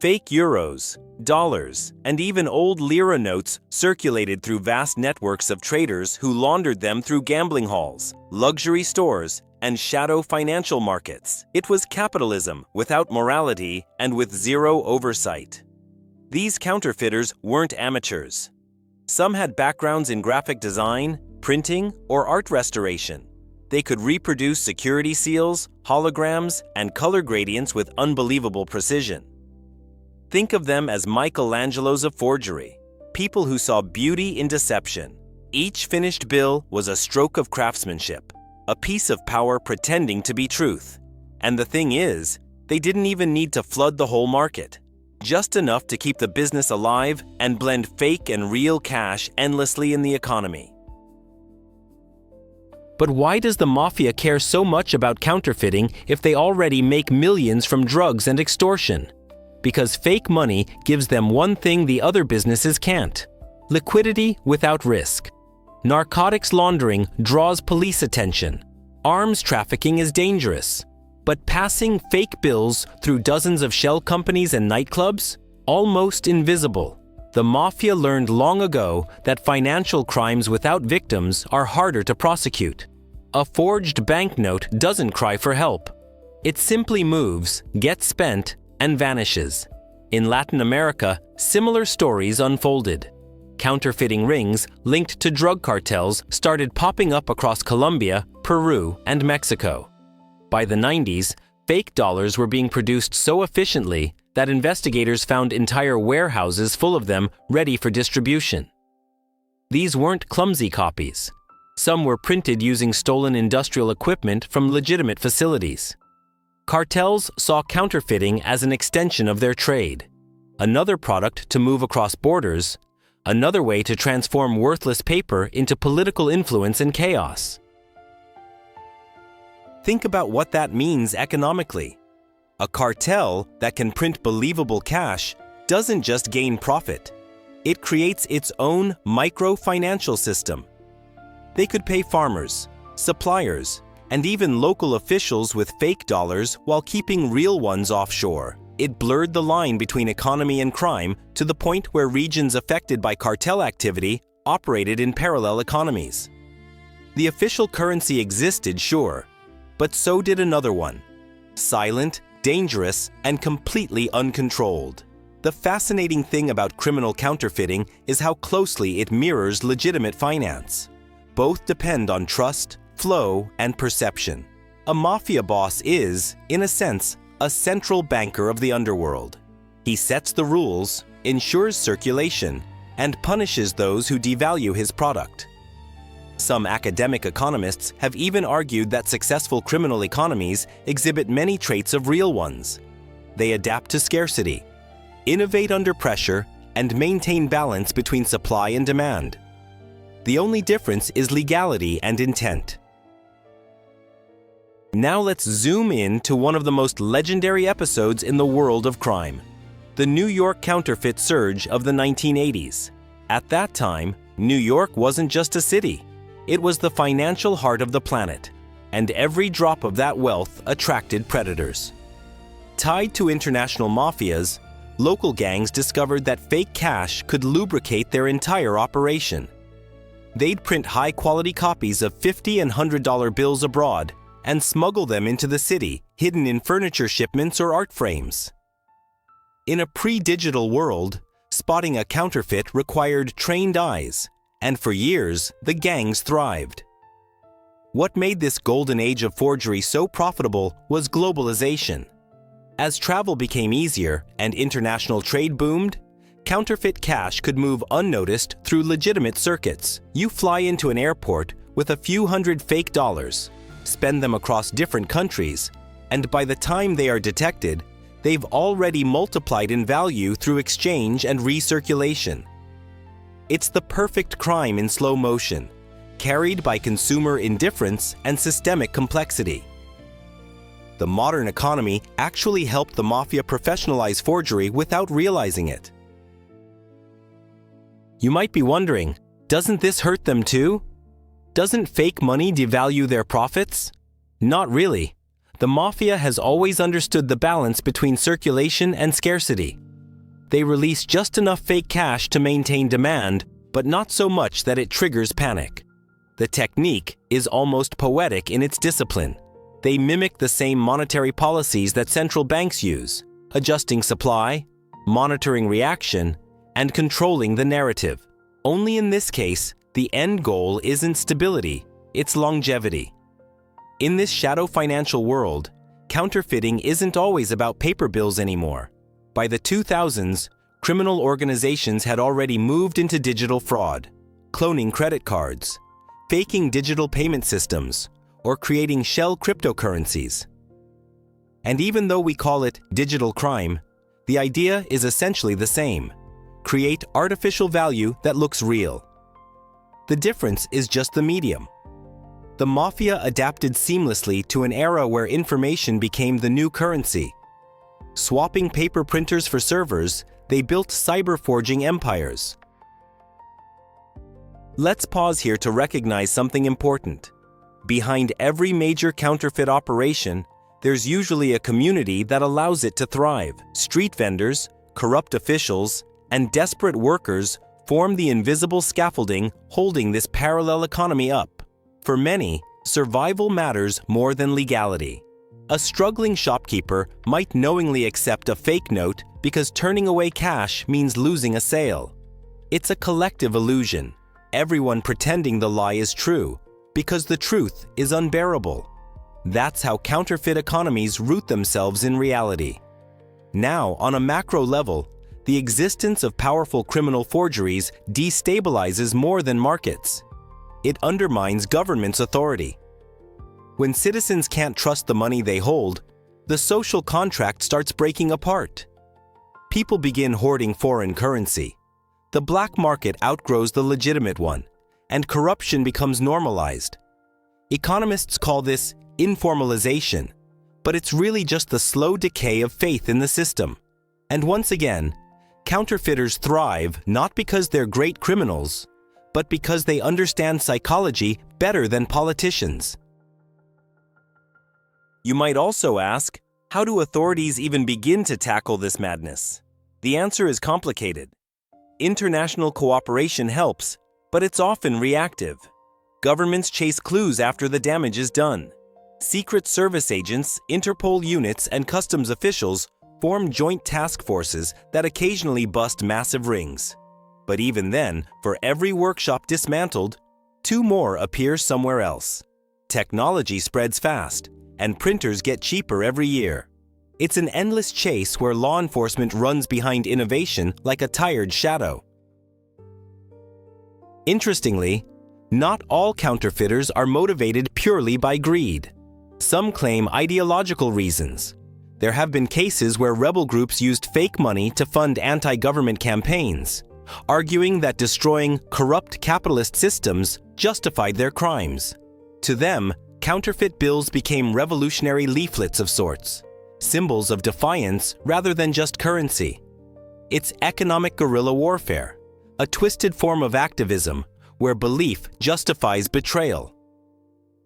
Fake euros, dollars, and even old lira notes circulated through vast networks of traders who laundered them through gambling halls, luxury stores, and shadow financial markets. It was capitalism without morality and with zero oversight. These counterfeiters weren't amateurs. Some had backgrounds in graphic design, printing, or art restoration. They could reproduce security seals, holograms, and color gradients with unbelievable precision. Think of them as Michelangelos of forgery, people who saw beauty in deception. Each finished bill was a stroke of craftsmanship, a piece of power pretending to be truth. And the thing is, they didn't even need to flood the whole market, just enough to keep the business alive and blend fake and real cash endlessly in the economy. But why does the Mafia care so much about counterfeiting if they already make millions from drugs and extortion? Because fake money gives them one thing the other businesses can't: liquidity without risk. Narcotics laundering draws police attention. Arms trafficking is dangerous. But passing fake bills through dozens of shell companies and nightclubs? Almost invisible. The Mafia learned long ago that financial crimes without victims are harder to prosecute. A forged banknote doesn't cry for help. It simply moves, gets spent, and vanishes. In Latin America, similar stories unfolded. Counterfeiting rings linked to drug cartels started popping up across Colombia, Peru, and Mexico. By the 90s, fake dollars were being produced so efficiently that investigators found entire warehouses full of them ready for distribution. These weren't clumsy copies. Some were printed using stolen industrial equipment from legitimate facilities. Cartels saw counterfeiting as an extension of their trade, another product to move across borders, another way to transform worthless paper into political influence and chaos. Think about what that means economically. A cartel that can print believable cash doesn't just gain profit. It creates its own micro-financial system. They could pay farmers, suppliers, and even local officials with fake dollars while keeping real ones offshore. It blurred the line between economy and crime to the point where regions affected by cartel activity operated in parallel economies. The official currency existed, sure, but so did another one. Silent, dangerous, and completely uncontrolled. The fascinating thing about criminal counterfeiting is how closely it mirrors legitimate finance. Both depend on trust, flow, and perception. A mafia boss is, in a sense, a central banker of the underworld. He sets the rules, ensures circulation, and punishes those who devalue his product. Some academic economists have even argued that successful criminal economies exhibit many traits of real ones. They adapt to scarcity, innovate under pressure, and maintain balance between supply and demand. The only difference is legality and intent. Now let's zoom in to one of the most legendary episodes in the world of crime, the New York counterfeit surge of the 1980s. At that time, New York wasn't just a city. It was the financial heart of the planet, and every drop of that wealth attracted predators. Tied to international mafias, local gangs discovered that fake cash could lubricate their entire operation. They'd print high-quality copies of $50 and $100 bills abroad and smuggle them into the city, hidden in furniture shipments or art frames. In a pre-digital world, spotting a counterfeit required trained eyes, and for years, the gangs thrived. What made this golden age of forgery so profitable was globalization. As travel became easier and international trade boomed, counterfeit cash could move unnoticed through legitimate circuits. You fly into an airport with a few hundred fake dollars, spend them across different countries, and by the time they are detected, they've already multiplied in value through exchange and recirculation. It's the perfect crime in slow motion, carried by consumer indifference and systemic complexity. The modern economy actually helped the mafia professionalize forgery without realizing it. You might be wondering, doesn't this hurt them too? Doesn't fake money devalue their profits? Not really. The mafia has always understood the balance between circulation and scarcity. They release just enough fake cash to maintain demand, but not so much that it triggers panic. The technique is almost poetic in its discipline. They mimic the same monetary policies that central banks use, adjusting supply, monitoring reaction, and controlling the narrative. Only in this case, the end goal isn't stability, it's longevity. In this shadow financial world, counterfeiting isn't always about paper bills anymore. By the 2000s, criminal organizations had already moved into digital fraud, cloning credit cards, faking digital payment systems, or creating shell cryptocurrencies. And even though we call it digital crime, the idea is essentially the same: create artificial value that looks real. The difference is just the medium. The Mafia adapted seamlessly to an era where information became the new currency. Swapping paper printers for servers, they built cyber forging empires. Let's pause here to recognize something important. Behind every major counterfeit operation, there's usually a community that allows it to thrive. Street vendors, corrupt officials, and desperate workers form the invisible scaffolding holding this parallel economy up. For many, survival matters more than legality. A struggling shopkeeper might knowingly accept a fake note because turning away cash means losing a sale. It's a collective illusion, everyone pretending the lie is true, because the truth is unbearable. That's how counterfeit economies root themselves in reality. Now, on a macro level, the existence of powerful criminal forgeries destabilizes more than markets. It undermines government's authority. When citizens can't trust the money they hold, the social contract starts breaking apart. People begin hoarding foreign currency. The black market outgrows the legitimate one, and corruption becomes normalized. Economists call this informalization, but it's really just the slow decay of faith in the system. And once again, counterfeiters thrive not because they're great criminals, but because they understand psychology better than politicians. You might also ask, how do authorities even begin to tackle this madness? The answer is complicated. International cooperation helps, but it's often reactive. Governments chase clues after the damage is done. Secret service agents, Interpol units, and customs officials form joint task forces that occasionally bust massive rings. But even then, for every workshop dismantled, 2 more appear somewhere else. Technology spreads fast, and printers get cheaper every year. It's an endless chase where law enforcement runs behind innovation like a tired shadow. Interestingly, not all counterfeiters are motivated purely by greed. Some claim ideological reasons. There have been cases where rebel groups used fake money to fund anti-government campaigns, arguing that destroying corrupt capitalist systems justified their crimes. To them, counterfeit bills became revolutionary leaflets of sorts, symbols of defiance rather than just currency. It's economic guerrilla warfare, a twisted form of activism where belief justifies betrayal.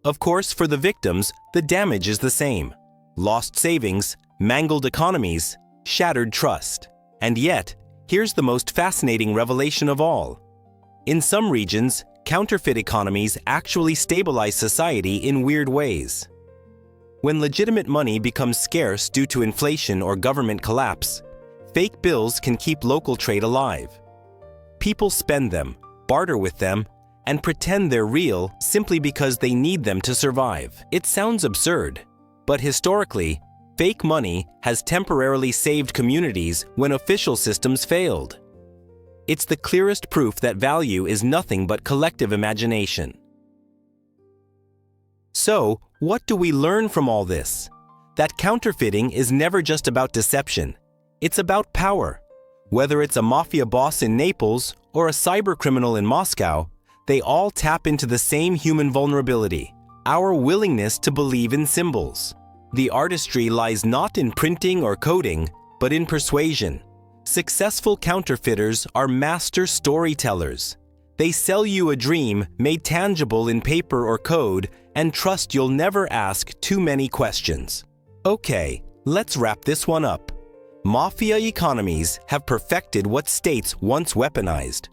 Of course, for the victims, the damage is the same: lost savings, mangled economies, shattered trust. And yet, here's the most fascinating revelation of all. In some regions, counterfeit economies actually stabilize society in weird ways. When legitimate money becomes scarce due to inflation or government collapse, fake bills can keep local trade alive. People spend them, barter with them, and pretend they're real simply because they need them to survive. It sounds absurd, but historically, fake money has temporarily saved communities when official systems failed. It's the clearest proof that value is nothing but collective imagination. So, what do we learn from all this? That counterfeiting is never just about deception. It's about power. Whether it's a mafia boss in Naples or a cybercriminal in Moscow, they all tap into the same human vulnerability: our willingness to believe in symbols. The artistry lies not in printing or coding, but in persuasion. Successful counterfeiters are master storytellers. They sell you a dream made tangible in paper or code and trust you'll never ask too many questions. Okay, let's wrap this one up. Mafia economies have perfected what states once weaponized,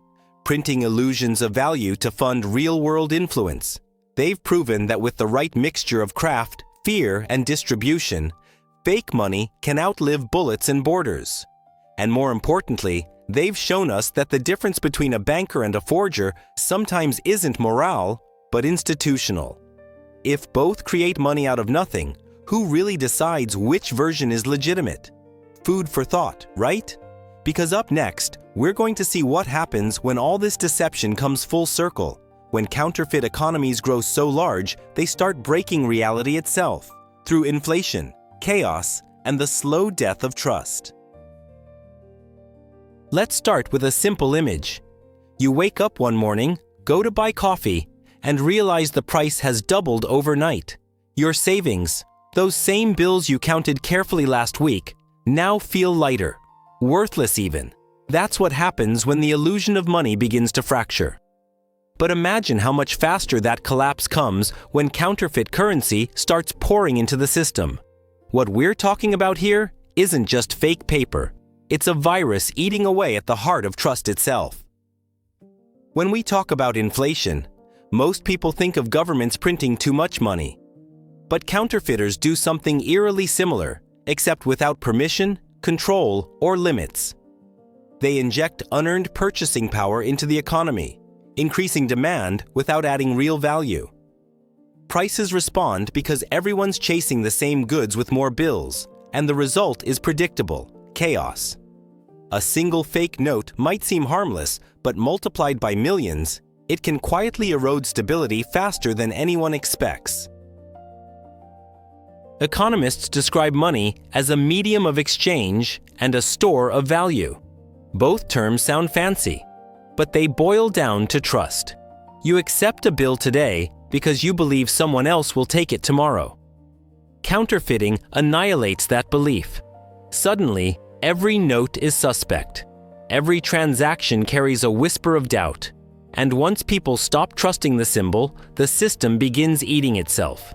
printing illusions of value to fund real-world influence. They've proven that with the right mixture of craft, fear and distribution, fake money can outlive bullets and borders. And more importantly, they've shown us that the difference between a banker and a forger sometimes isn't morale, but institutional. If both create money out of nothing, who really decides which version is legitimate? Food for thought, right? Because up next, we're going to see what happens when all this deception comes full circle. When counterfeit economies grow so large, they start breaking reality itself through inflation, chaos, and the slow death of trust. Let's start with a simple image. You wake up one morning, go to buy coffee, and realize the price has doubled overnight. Your savings, those same bills you counted carefully last week, now feel lighter, worthless even. That's what happens when the illusion of money begins to fracture. But imagine how much faster that collapse comes when counterfeit currency starts pouring into the system. What we're talking about here isn't just fake paper. It's a virus eating away at the heart of trust itself. When we talk about inflation, most people think of governments printing too much money. But counterfeiters do something eerily similar, except without permission, control, or limits. They inject unearned purchasing power into the economy, increasing demand without adding real value. Prices respond because everyone's chasing the same goods with more bills, and the result is predictable: chaos. A single fake note might seem harmless, but multiplied by millions, it can quietly erode stability faster than anyone expects. Economists describe money as a medium of exchange and a store of value. Both terms sound fancy, but they boil down to trust. You accept a bill today because you believe someone else will take it tomorrow. Counterfeiting annihilates that belief. Suddenly, every note is suspect. Every transaction carries a whisper of doubt. And once people stop trusting the symbol, the system begins eating itself.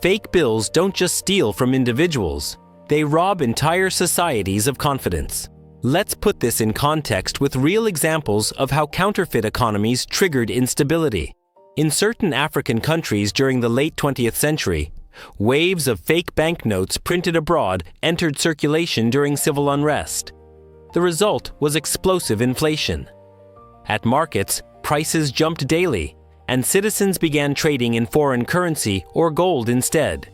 Fake bills don't just steal from individuals, they rob entire societies of confidence. Let's put this in context with real examples of how counterfeit economies triggered instability. In certain African countries during the late 20th century, waves of fake banknotes printed abroad entered circulation during civil unrest. The result was explosive inflation. At markets, prices jumped daily, and citizens began trading in foreign currency or gold instead.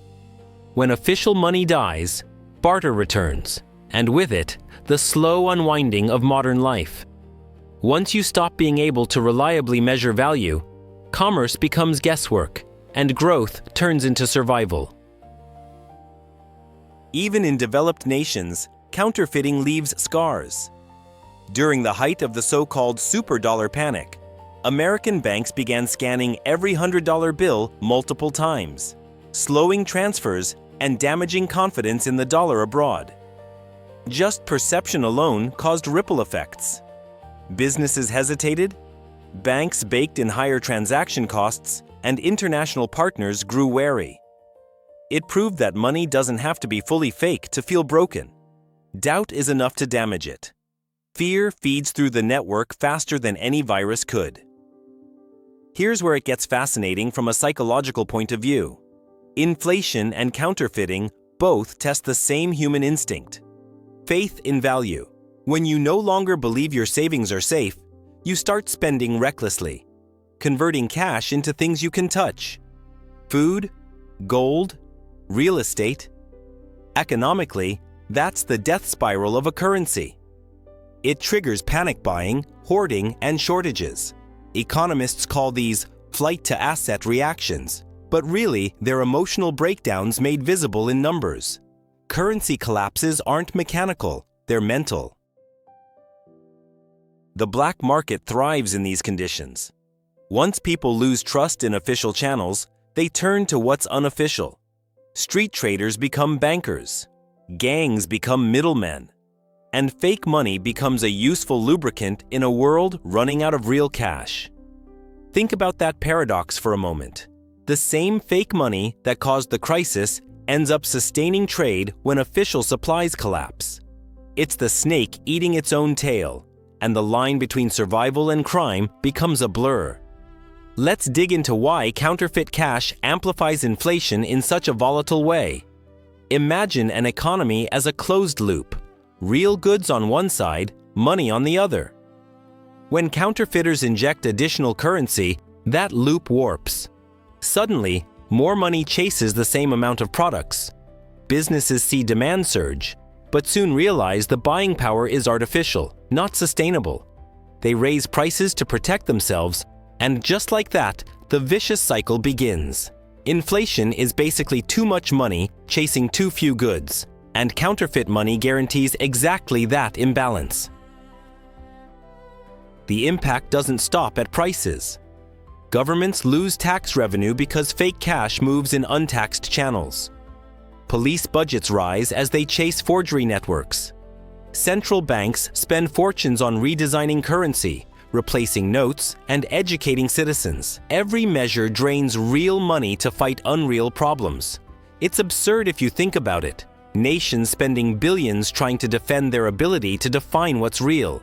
When official money dies, barter returns, and with it, the slow unwinding of modern life. Once you stop being able to reliably measure value, commerce becomes guesswork, and growth turns into survival. Even in developed nations, counterfeiting leaves scars. During the height of the so-called Superdollar panic, American banks began scanning every $100 bill multiple times, slowing transfers and damaging confidence in the dollar abroad. Just perception alone caused ripple effects. Businesses hesitated, banks baked in higher transaction costs, and international partners grew wary. It proved that money doesn't have to be fully fake to feel broken. Doubt is enough to damage it. Fear feeds through the network faster than any virus could. Here's where it gets fascinating from a psychological point of view. Inflation and counterfeiting both test the same human instinct: faith in value. When you no longer believe your savings are safe, you start spending recklessly, converting cash into things you can touch: food, gold, real estate. Economically, that's the death spiral of a currency. It triggers panic buying, hoarding, and shortages. Economists call these flight-to-asset reactions, but really they're emotional breakdowns made visible in numbers. Currency collapses aren't mechanical, they're mental. The black market thrives in these conditions. Once people lose trust in official channels, they turn to what's unofficial. Street traders become bankers. Gangs become middlemen. And fake money becomes a useful lubricant in a world running out of real cash. Think about that paradox for a moment. The same fake money that caused the crisis ends up sustaining trade when official supplies collapse. It's the snake eating its own tail, and the line between survival and crime becomes a blur. Let's dig into why counterfeit cash amplifies inflation in such a volatile way. Imagine an economy as a closed loop. Real goods on one side, money on the other. When counterfeiters inject additional currency, that loop warps. Suddenly, more money chases the same amount of products. Businesses see demand surge, but soon realize the buying power is artificial, not sustainable. They raise prices to protect themselves, and just like that, the vicious cycle begins. Inflation is basically too much money chasing too few goods, and counterfeit money guarantees exactly that imbalance. The impact doesn't stop at prices. Governments lose tax revenue because fake cash moves in untaxed channels. Police budgets rise as they chase forgery networks. Central banks spend fortunes on redesigning currency, replacing notes, and educating citizens. Every measure drains real money to fight unreal problems. It's absurd if you think about it. Nations spending billions trying to defend their ability to define what's real.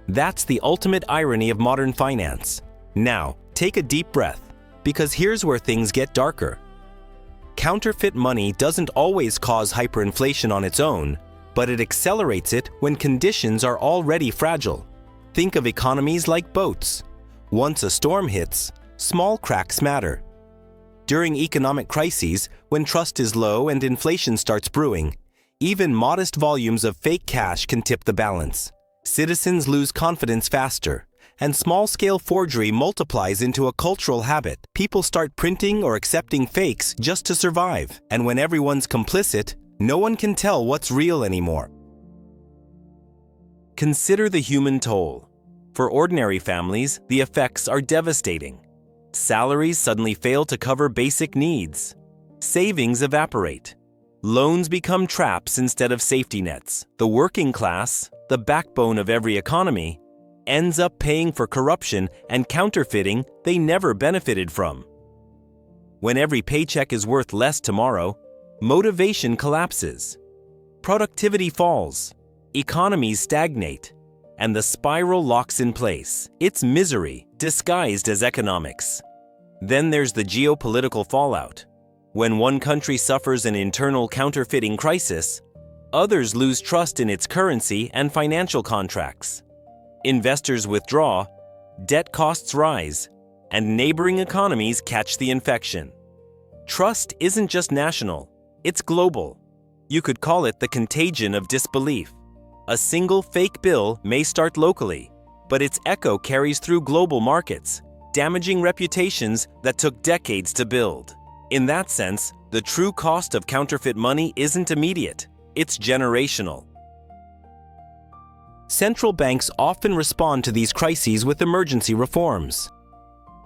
That's the ultimate irony of modern finance. Now, take a deep breath, because here's where things get darker. Counterfeit money doesn't always cause hyperinflation on its own, but it accelerates it when conditions are already fragile. Think of economies like boats. Once a storm hits, small cracks matter. During economic crises, when trust is low and inflation starts brewing, even modest volumes of fake cash can tip the balance. Citizens lose confidence faster, and small-scale forgery multiplies into a cultural habit. People start printing or accepting fakes just to survive, and when everyone's complicit, no one can tell what's real anymore. Consider the human toll. For ordinary families, the effects are devastating. Salaries suddenly fail to cover basic needs. Savings evaporate. Loans become traps instead of safety nets. The working class, the backbone of every economy, ends up paying for corruption and counterfeiting they never benefited from. When every paycheck is worth less tomorrow, motivation collapses. Productivity falls. Economies stagnate. And the spiral locks in place. It's misery, disguised as economics. Then there's the geopolitical fallout. When one country suffers an internal counterfeiting crisis, others lose trust in its currency and financial contracts. Investors withdraw, debt costs rise, and neighboring economies catch the infection. Trust isn't just national, it's global. You could call it the contagion of disbelief. A single fake bill may start locally, but its echo carries through global markets, damaging reputations that took decades to build. In that sense, the true cost of counterfeit money isn't immediate, it's generational. Central banks often respond to these crises with emergency reforms.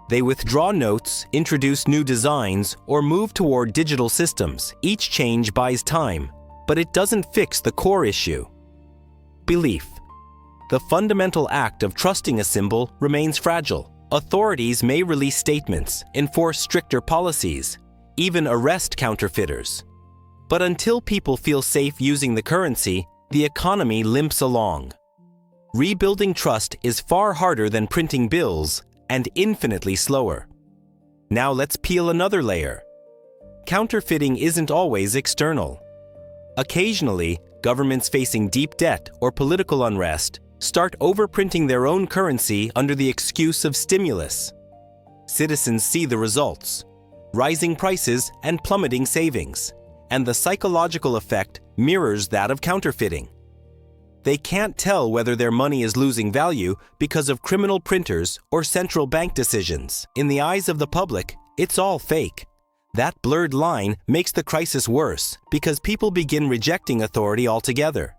They withdraw notes, introduce new designs, or move toward digital systems. Each change buys time, but it doesn't fix the core issue. Belief. The fundamental act of trusting a symbol remains fragile. Authorities may release statements, enforce stricter policies, even arrest counterfeiters. But until people feel safe using the currency, the economy limps along. Rebuilding trust is far harder than printing bills and infinitely slower. Now let's peel another layer. Counterfeiting isn't always external. Occasionally, governments facing deep debt or political unrest start overprinting their own currency under the excuse of stimulus. Citizens see the results: rising prices and plummeting savings, and the psychological effect mirrors that of counterfeiting. They can't tell whether their money is losing value because of criminal printers or central bank decisions. In the eyes of the public, it's all fake. That blurred line makes the crisis worse because people begin rejecting authority altogether.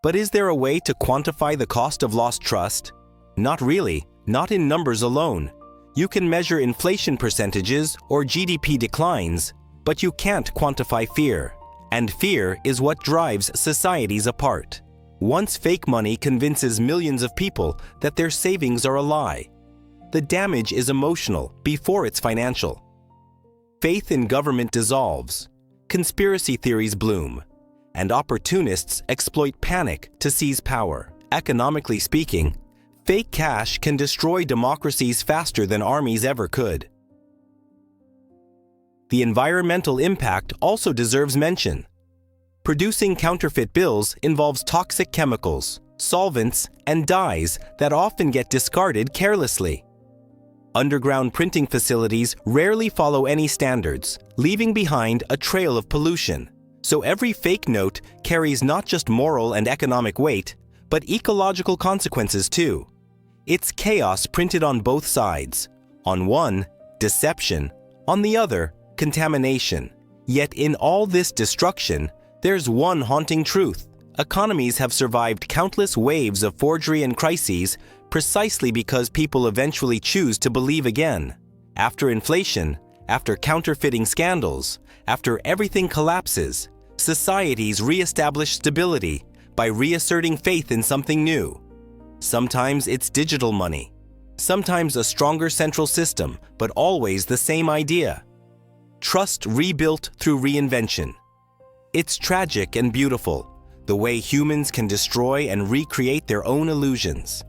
But is there a way to quantify the cost of lost trust? Not really, not in numbers alone. You can measure inflation percentages or GDP declines, but you can't quantify fear. And fear is what drives societies apart. Once fake money convinces millions of people that their savings are a lie, the damage is emotional before it's financial. Faith in government dissolves, conspiracy theories bloom, and opportunists exploit panic to seize power. Economically speaking, Fake cash can destroy democracies faster than armies ever could. The environmental impact also deserves mention. Producing counterfeit bills involves toxic chemicals, solvents, and dyes that often get discarded carelessly. Underground printing facilities rarely follow any standards, leaving behind a trail of pollution. So every fake note carries not just moral and economic weight, but ecological consequences too. It's chaos printed on both sides. On one, deception. On the other, contamination. Yet in all this destruction, there's one haunting truth. Economies have survived countless waves of forgery and crises precisely because people eventually choose to believe again. After inflation, after counterfeiting scandals, after everything collapses, societies re-establish stability by reasserting faith in something new. Sometimes it's digital money, sometimes a stronger central system, but always the same idea. Trust rebuilt through reinvention. It's tragic and beautiful, the way humans can destroy and recreate their own illusions.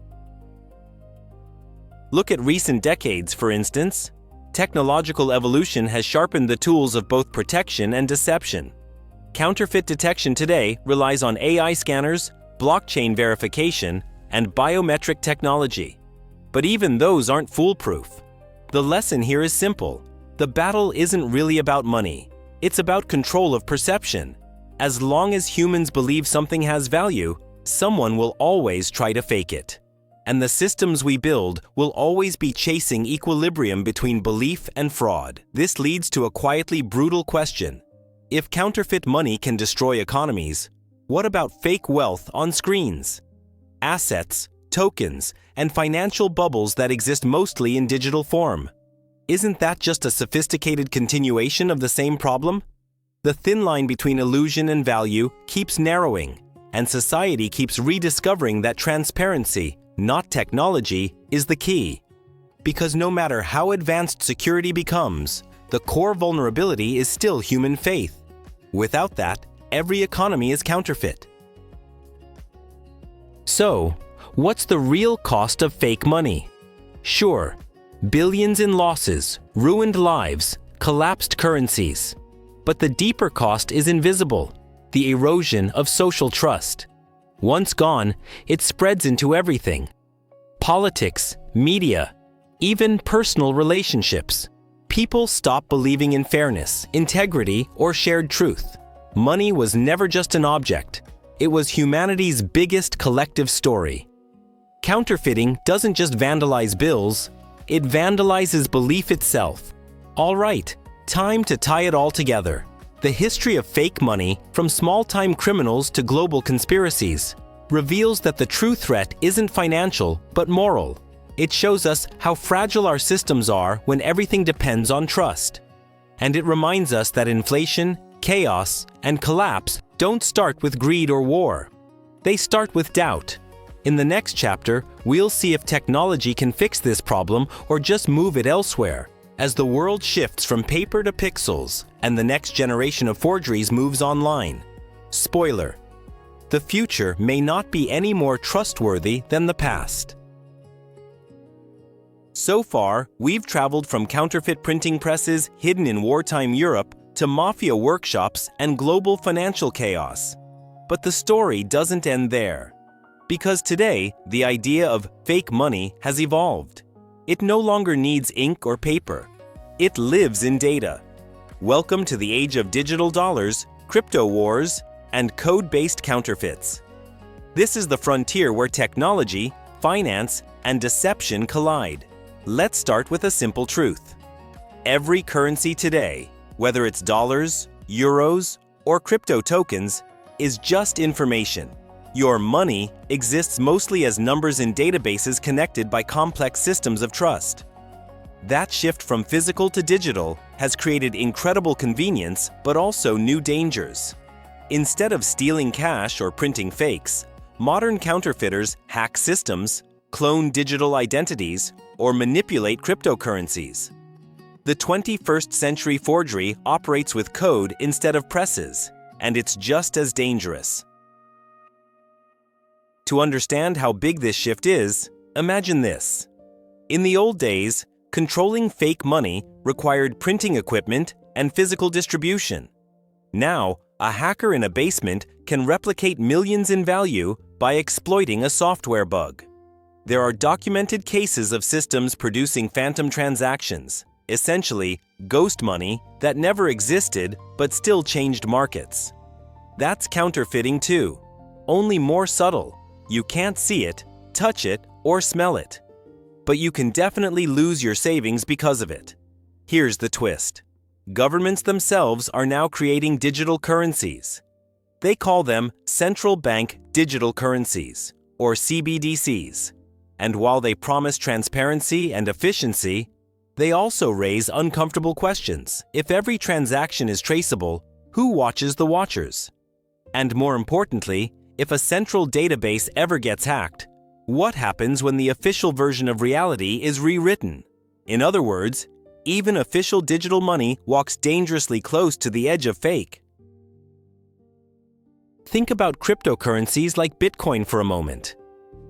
Look at recent decades, for instance. Technological evolution has sharpened the tools of both protection and deception. Counterfeit detection today relies on AI scanners, blockchain verification, and biometric technology. But even those aren't foolproof. The lesson here is simple. The battle isn't really about money. It's about control of perception. As long as humans believe something has value, someone will always try to fake it. And the systems we build will always be chasing equilibrium between belief and fraud. This leads to a quietly brutal question. If counterfeit money can destroy economies, what about fake wealth on screens? Assets, tokens, and financial bubbles that exist mostly in digital form. Isn't that just a sophisticated continuation of the same problem? The thin line between illusion and value keeps narrowing, and society keeps rediscovering that transparency, not technology, is the key. Because no matter how advanced security becomes, the core vulnerability is still human faith. Without that, every economy is counterfeit. So, what's the real cost of fake money? Sure, billions in losses, ruined lives, collapsed currencies. But the deeper cost is invisible, the erosion of social trust. Once gone, it spreads into everything. Politics, media, even personal relationships. People stop believing in fairness, integrity, or shared truth. Money was never just an object. It was humanity's biggest collective story. Counterfeiting doesn't just vandalize bills, it vandalizes belief itself. All right, time to tie it all together. The history of fake money, from small-time criminals to global conspiracies, reveals that the true threat isn't financial, but moral. It shows us how fragile our systems are when everything depends on trust. And it reminds us that inflation, chaos, and collapse don't start with greed or war. They start with doubt. In the next chapter, we'll see if technology can fix this problem or just move it elsewhere, as the world shifts from paper to pixels and the next generation of forgeries moves online. Spoiler: the future may not be any more trustworthy than the past. So far, we've traveled from counterfeit printing presses hidden in wartime Europe to mafia workshops and global financial chaos. But the story doesn't end there. Because today, the idea of fake money has evolved. It no longer needs ink or paper. It lives in data. Welcome to the age of digital dollars, crypto wars, and code-based counterfeits. This is the frontier where technology, finance, and deception collide. Let's start with a simple truth. Every currency today, whether it's dollars, euros, or crypto tokens, is just information. Your money exists mostly as numbers in databases connected by complex systems of trust. That shift from physical to digital has created incredible convenience, but also new dangers. Instead of stealing cash or printing fakes, modern counterfeiters hack systems, clone digital identities, or manipulate cryptocurrencies. The 21st century forgery operates with code instead of presses, and it's just as dangerous. To understand how big this shift is, Imagine this. In the old days, controlling fake money required printing equipment and physical distribution. Now, a hacker in a basement can replicate millions in value by exploiting a software bug. There are documented cases of systems producing phantom transactions, essentially ghost money that never existed but still changed markets. That's counterfeiting too, only more subtle. You can't see it, touch it, or smell it. But you can definitely lose your savings because of it. Here's the twist. Governments themselves are now creating digital currencies. They call them central bank digital currencies, or CBDCs. And while they promise transparency and efficiency, they also raise uncomfortable questions. If every transaction is traceable, who watches the watchers? And more importantly, if a central database ever gets hacked, what happens when the official version of reality is rewritten? In other words, even official digital money walks dangerously close to the edge of fake. Think about cryptocurrencies like Bitcoin for a moment.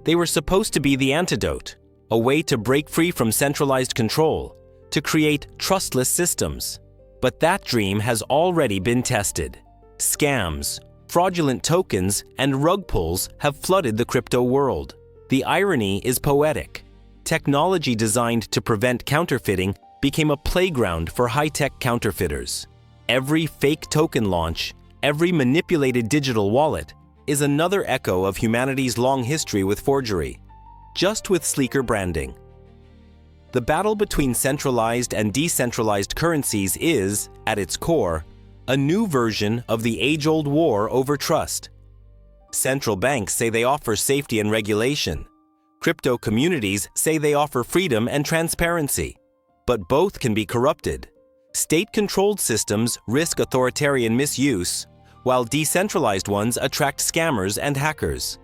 They were supposed to be the antidote, a way to break free from centralized control, to create trustless systems. But that dream has already been tested. Scams, fraudulent tokens, and rug pulls have flooded the crypto world. The irony is poetic. Technology designed to prevent counterfeiting became a playground for high-tech counterfeiters. Every fake token launch, every manipulated digital wallet, is another echo of humanity's long history with forgery, just with sleeker branding. The battle between centralized and decentralized currencies is, at its core, a new version of the age-old war over trust. Central banks say they offer safety and regulation. Crypto communities say they offer freedom and transparency. But both can be corrupted. State-controlled systems risk authoritarian misuse, while decentralized ones attract scammers and hackers.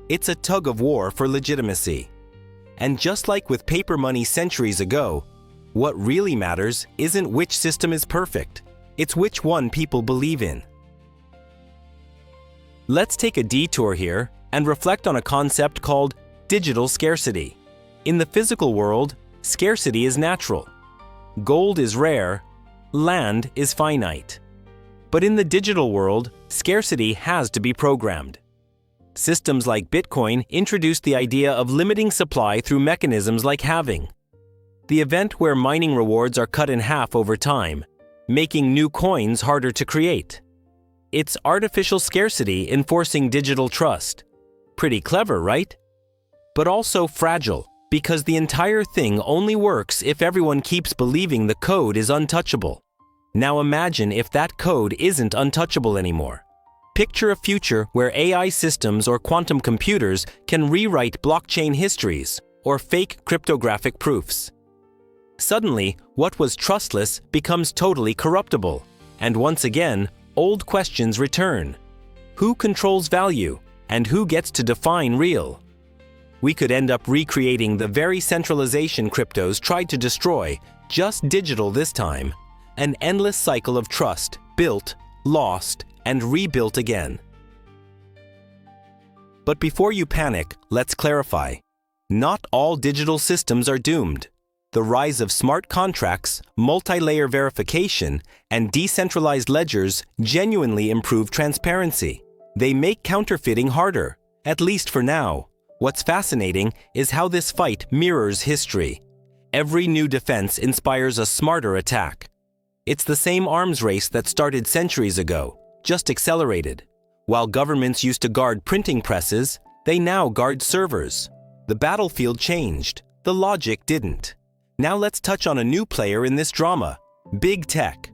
It's a tug-of-war for legitimacy. And just like with paper money centuries ago, what really matters isn't which system is perfect, it's which one people believe in. Let's take a detour here and reflect on a concept called digital scarcity. In the physical world, scarcity is natural. Gold is rare, land is finite. But in the digital world, scarcity has to be programmed. Systems like Bitcoin introduced the idea of limiting supply through mechanisms like halving, the event where mining rewards are cut in half over time, making new coins harder to create. It's artificial scarcity enforcing digital trust. Pretty clever, right? But also fragile, because the entire thing only works if everyone keeps believing the code is untouchable. Now imagine if that code isn't untouchable anymore. Picture a future where AI systems or quantum computers can rewrite blockchain histories or fake cryptographic proofs. Suddenly, what was trustless becomes totally corruptible, and once again, old questions return. Who controls value, and who gets to define real? We could end up recreating the very centralization cryptos tried to destroy, just digital this time. An endless cycle of trust, built, lost, and rebuilt again. But before you panic, let's clarify. Not all digital systems are doomed. The rise of smart contracts, multi-layer verification, and decentralized ledgers genuinely improve transparency. They make counterfeiting harder, at least for now. What's fascinating is how this fight mirrors history. Every new defense inspires a smarter attack. It's the same arms race that started centuries ago, just accelerated. While governments used to guard printing presses, they now guard servers. The battlefield changed, the logic didn't. Now let's touch on a new player in this drama, big tech.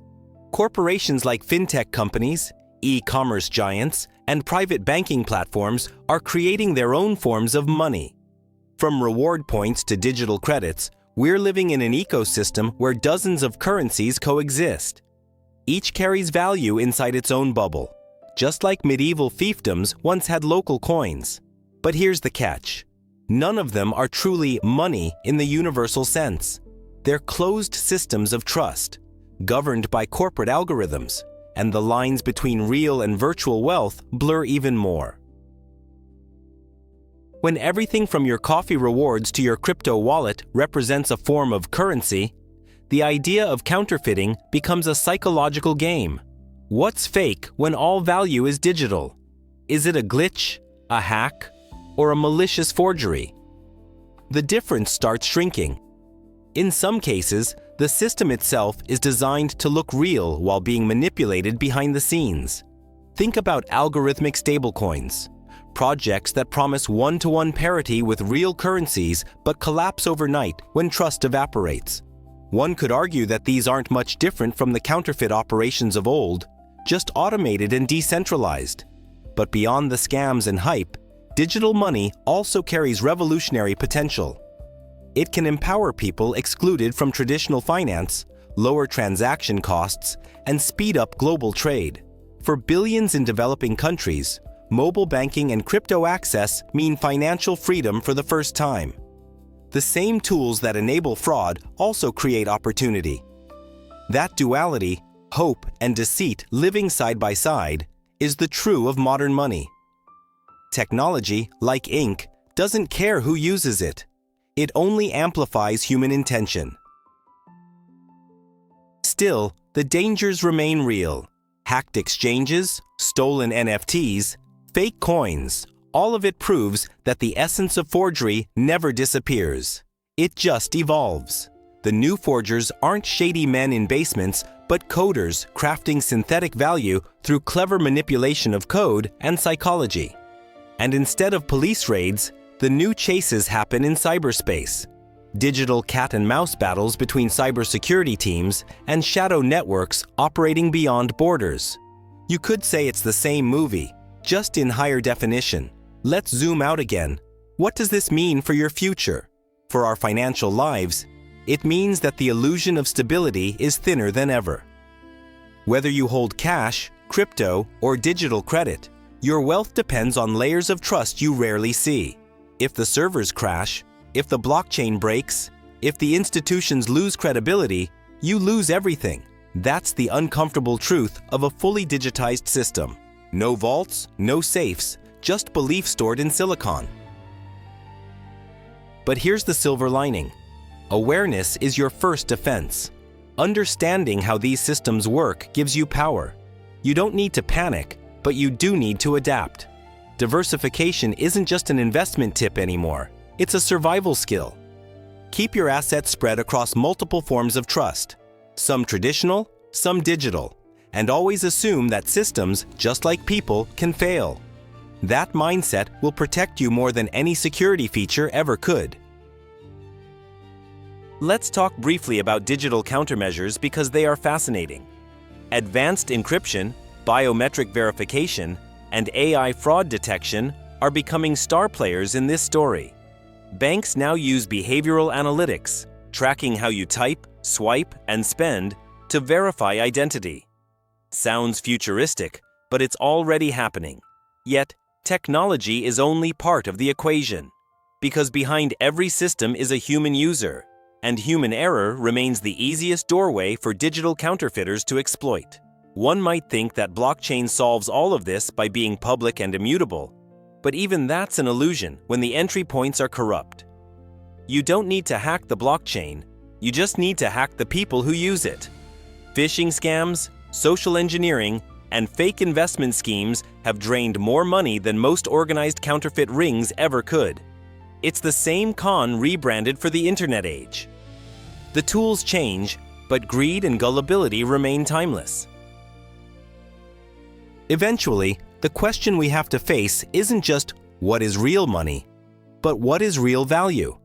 Corporations like fintech companies, e-commerce giants, and private banking platforms are creating their own forms of money. From reward points to digital credits, we're living in an ecosystem where dozens of currencies coexist. Each carries value inside its own bubble, just like medieval fiefdoms once had local coins. But here's the catch. None of them are truly money in the universal sense. They're closed systems of trust, governed by corporate algorithms, and the lines between real and virtual wealth blur even more. When everything from your coffee rewards to your crypto wallet represents a form of currency, the idea of counterfeiting becomes a psychological game. What's fake when all value is digital? Is it a glitch, a hack, or a malicious forgery? The difference starts shrinking. In some cases, the system itself is designed to look real while being manipulated behind the scenes. Think about algorithmic stablecoins, projects that promise one-to-one parity with real currencies but collapse overnight when trust evaporates. One could argue that these aren't much different from the counterfeit operations of old, just automated and decentralized. But beyond the scams and hype, digital money also carries revolutionary potential. It can empower people excluded from traditional finance, lower transaction costs, and speed up global trade. For billions in developing countries, mobile banking and crypto access mean financial freedom for the first time. The same tools that enable fraud also create opportunity. That duality, hope and deceit living side by side, is the true of modern money. Technology, like ink, doesn't care who uses it. It only amplifies human intention. Still, the dangers remain real. Hacked exchanges, stolen NFTs, fake coins, all of it proves that the essence of forgery never disappears. It just evolves. The new forgers aren't shady men in basements, but coders crafting synthetic value through clever manipulation of code and psychology. And instead of police raids, the new chases happen in cyberspace. Digital cat-and-mouse battles between cybersecurity teams and shadow networks operating beyond borders. You could say it's the same movie, just in higher definition. Let's zoom out again. What does this mean for your future? For our financial lives, it means that the illusion of stability is thinner than ever. Whether you hold cash, crypto, or digital credit, your wealth depends on layers of trust you rarely see. If the servers crash, if the blockchain breaks, if the institutions lose credibility, you lose everything. That's the uncomfortable truth of a fully digitized system. No vaults, no safes, just belief stored in silicon. But here's the silver lining. Awareness is your first defense. Understanding how these systems work gives you power. You don't need to panic, but you do need to adapt. Diversification isn't just an investment tip anymore. It's a survival skill. Keep your assets spread across multiple forms of trust, some traditional, some digital, and always assume that systems, just like people, can fail. That mindset will protect you more than any security feature ever could. Let's talk briefly about digital countermeasures because they are fascinating. Advanced encryption, biometric verification, and AI fraud detection are becoming star players in this story. Banks now use behavioral analytics, tracking how you type, swipe, and spend, to verify identity. Sounds futuristic, but it's already happening. Yet, technology is only part of the equation, because behind every system is a human user, and human error remains the easiest doorway for digital counterfeiters to exploit. One might think that blockchain solves all of this by being public and immutable, but even that's an illusion when the entry points are corrupt. You don't need to hack the blockchain, you just need to hack the people who use it. Phishing scams, social engineering, and fake investment schemes have drained more money than most organized counterfeit rings ever could. It's the same con rebranded for the internet age. The tools change, but greed and gullibility remain timeless. Eventually, the question we have to face isn't just what is real money, but what is real value?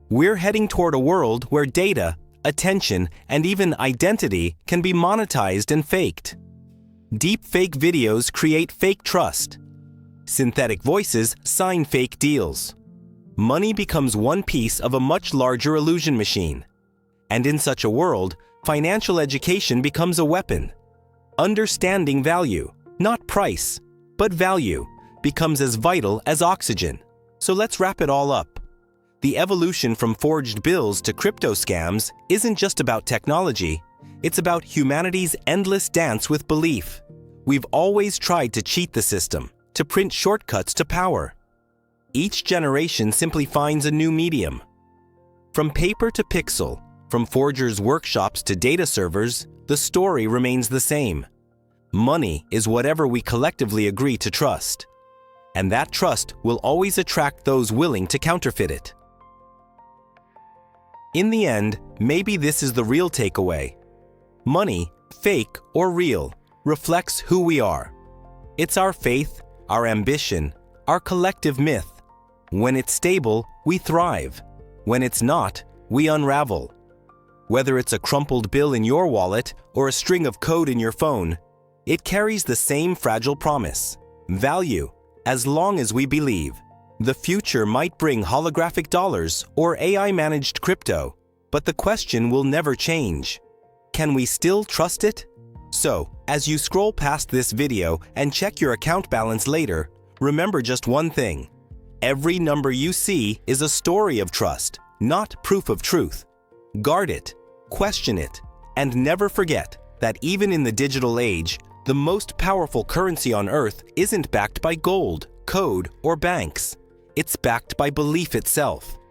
We're heading toward a world where data, attention, and even identity can be monetized and faked. Deep fake videos create fake trust. Synthetic voices sign fake deals. Money becomes one piece of a much larger illusion machine. And in such a world, financial education becomes a weapon. Understanding value, not price, but value, becomes as vital as oxygen. So let's wrap it all up. The evolution from forged bills to crypto scams isn't just about technology, it's about humanity's endless dance with belief. We've always tried to cheat the system, to print shortcuts to power. Each generation simply finds a new medium. From paper to pixel, from forgers' workshops to data servers, the story remains the same. Money is whatever we collectively agree to trust. And that trust will always attract those willing to counterfeit it. In the end, maybe this is the real takeaway. Money, fake or real, reflects who we are. It's our faith, our ambition, our collective myth. When it's stable, we thrive. When it's not, we unravel. Whether it's a crumpled bill in your wallet or a string of code in your phone, it carries the same fragile promise: value, as long as we believe. The future might bring holographic dollars or AI-managed crypto, but the question will never change. Can we still trust it? So, as you scroll past this video and check your account balance later, remember just one thing. Every number you see is a story of trust, not proof of truth. Guard it, question it, and never forget that even in the digital age, the most powerful currency on Earth isn't backed by gold, code, or banks. It's backed by belief itself.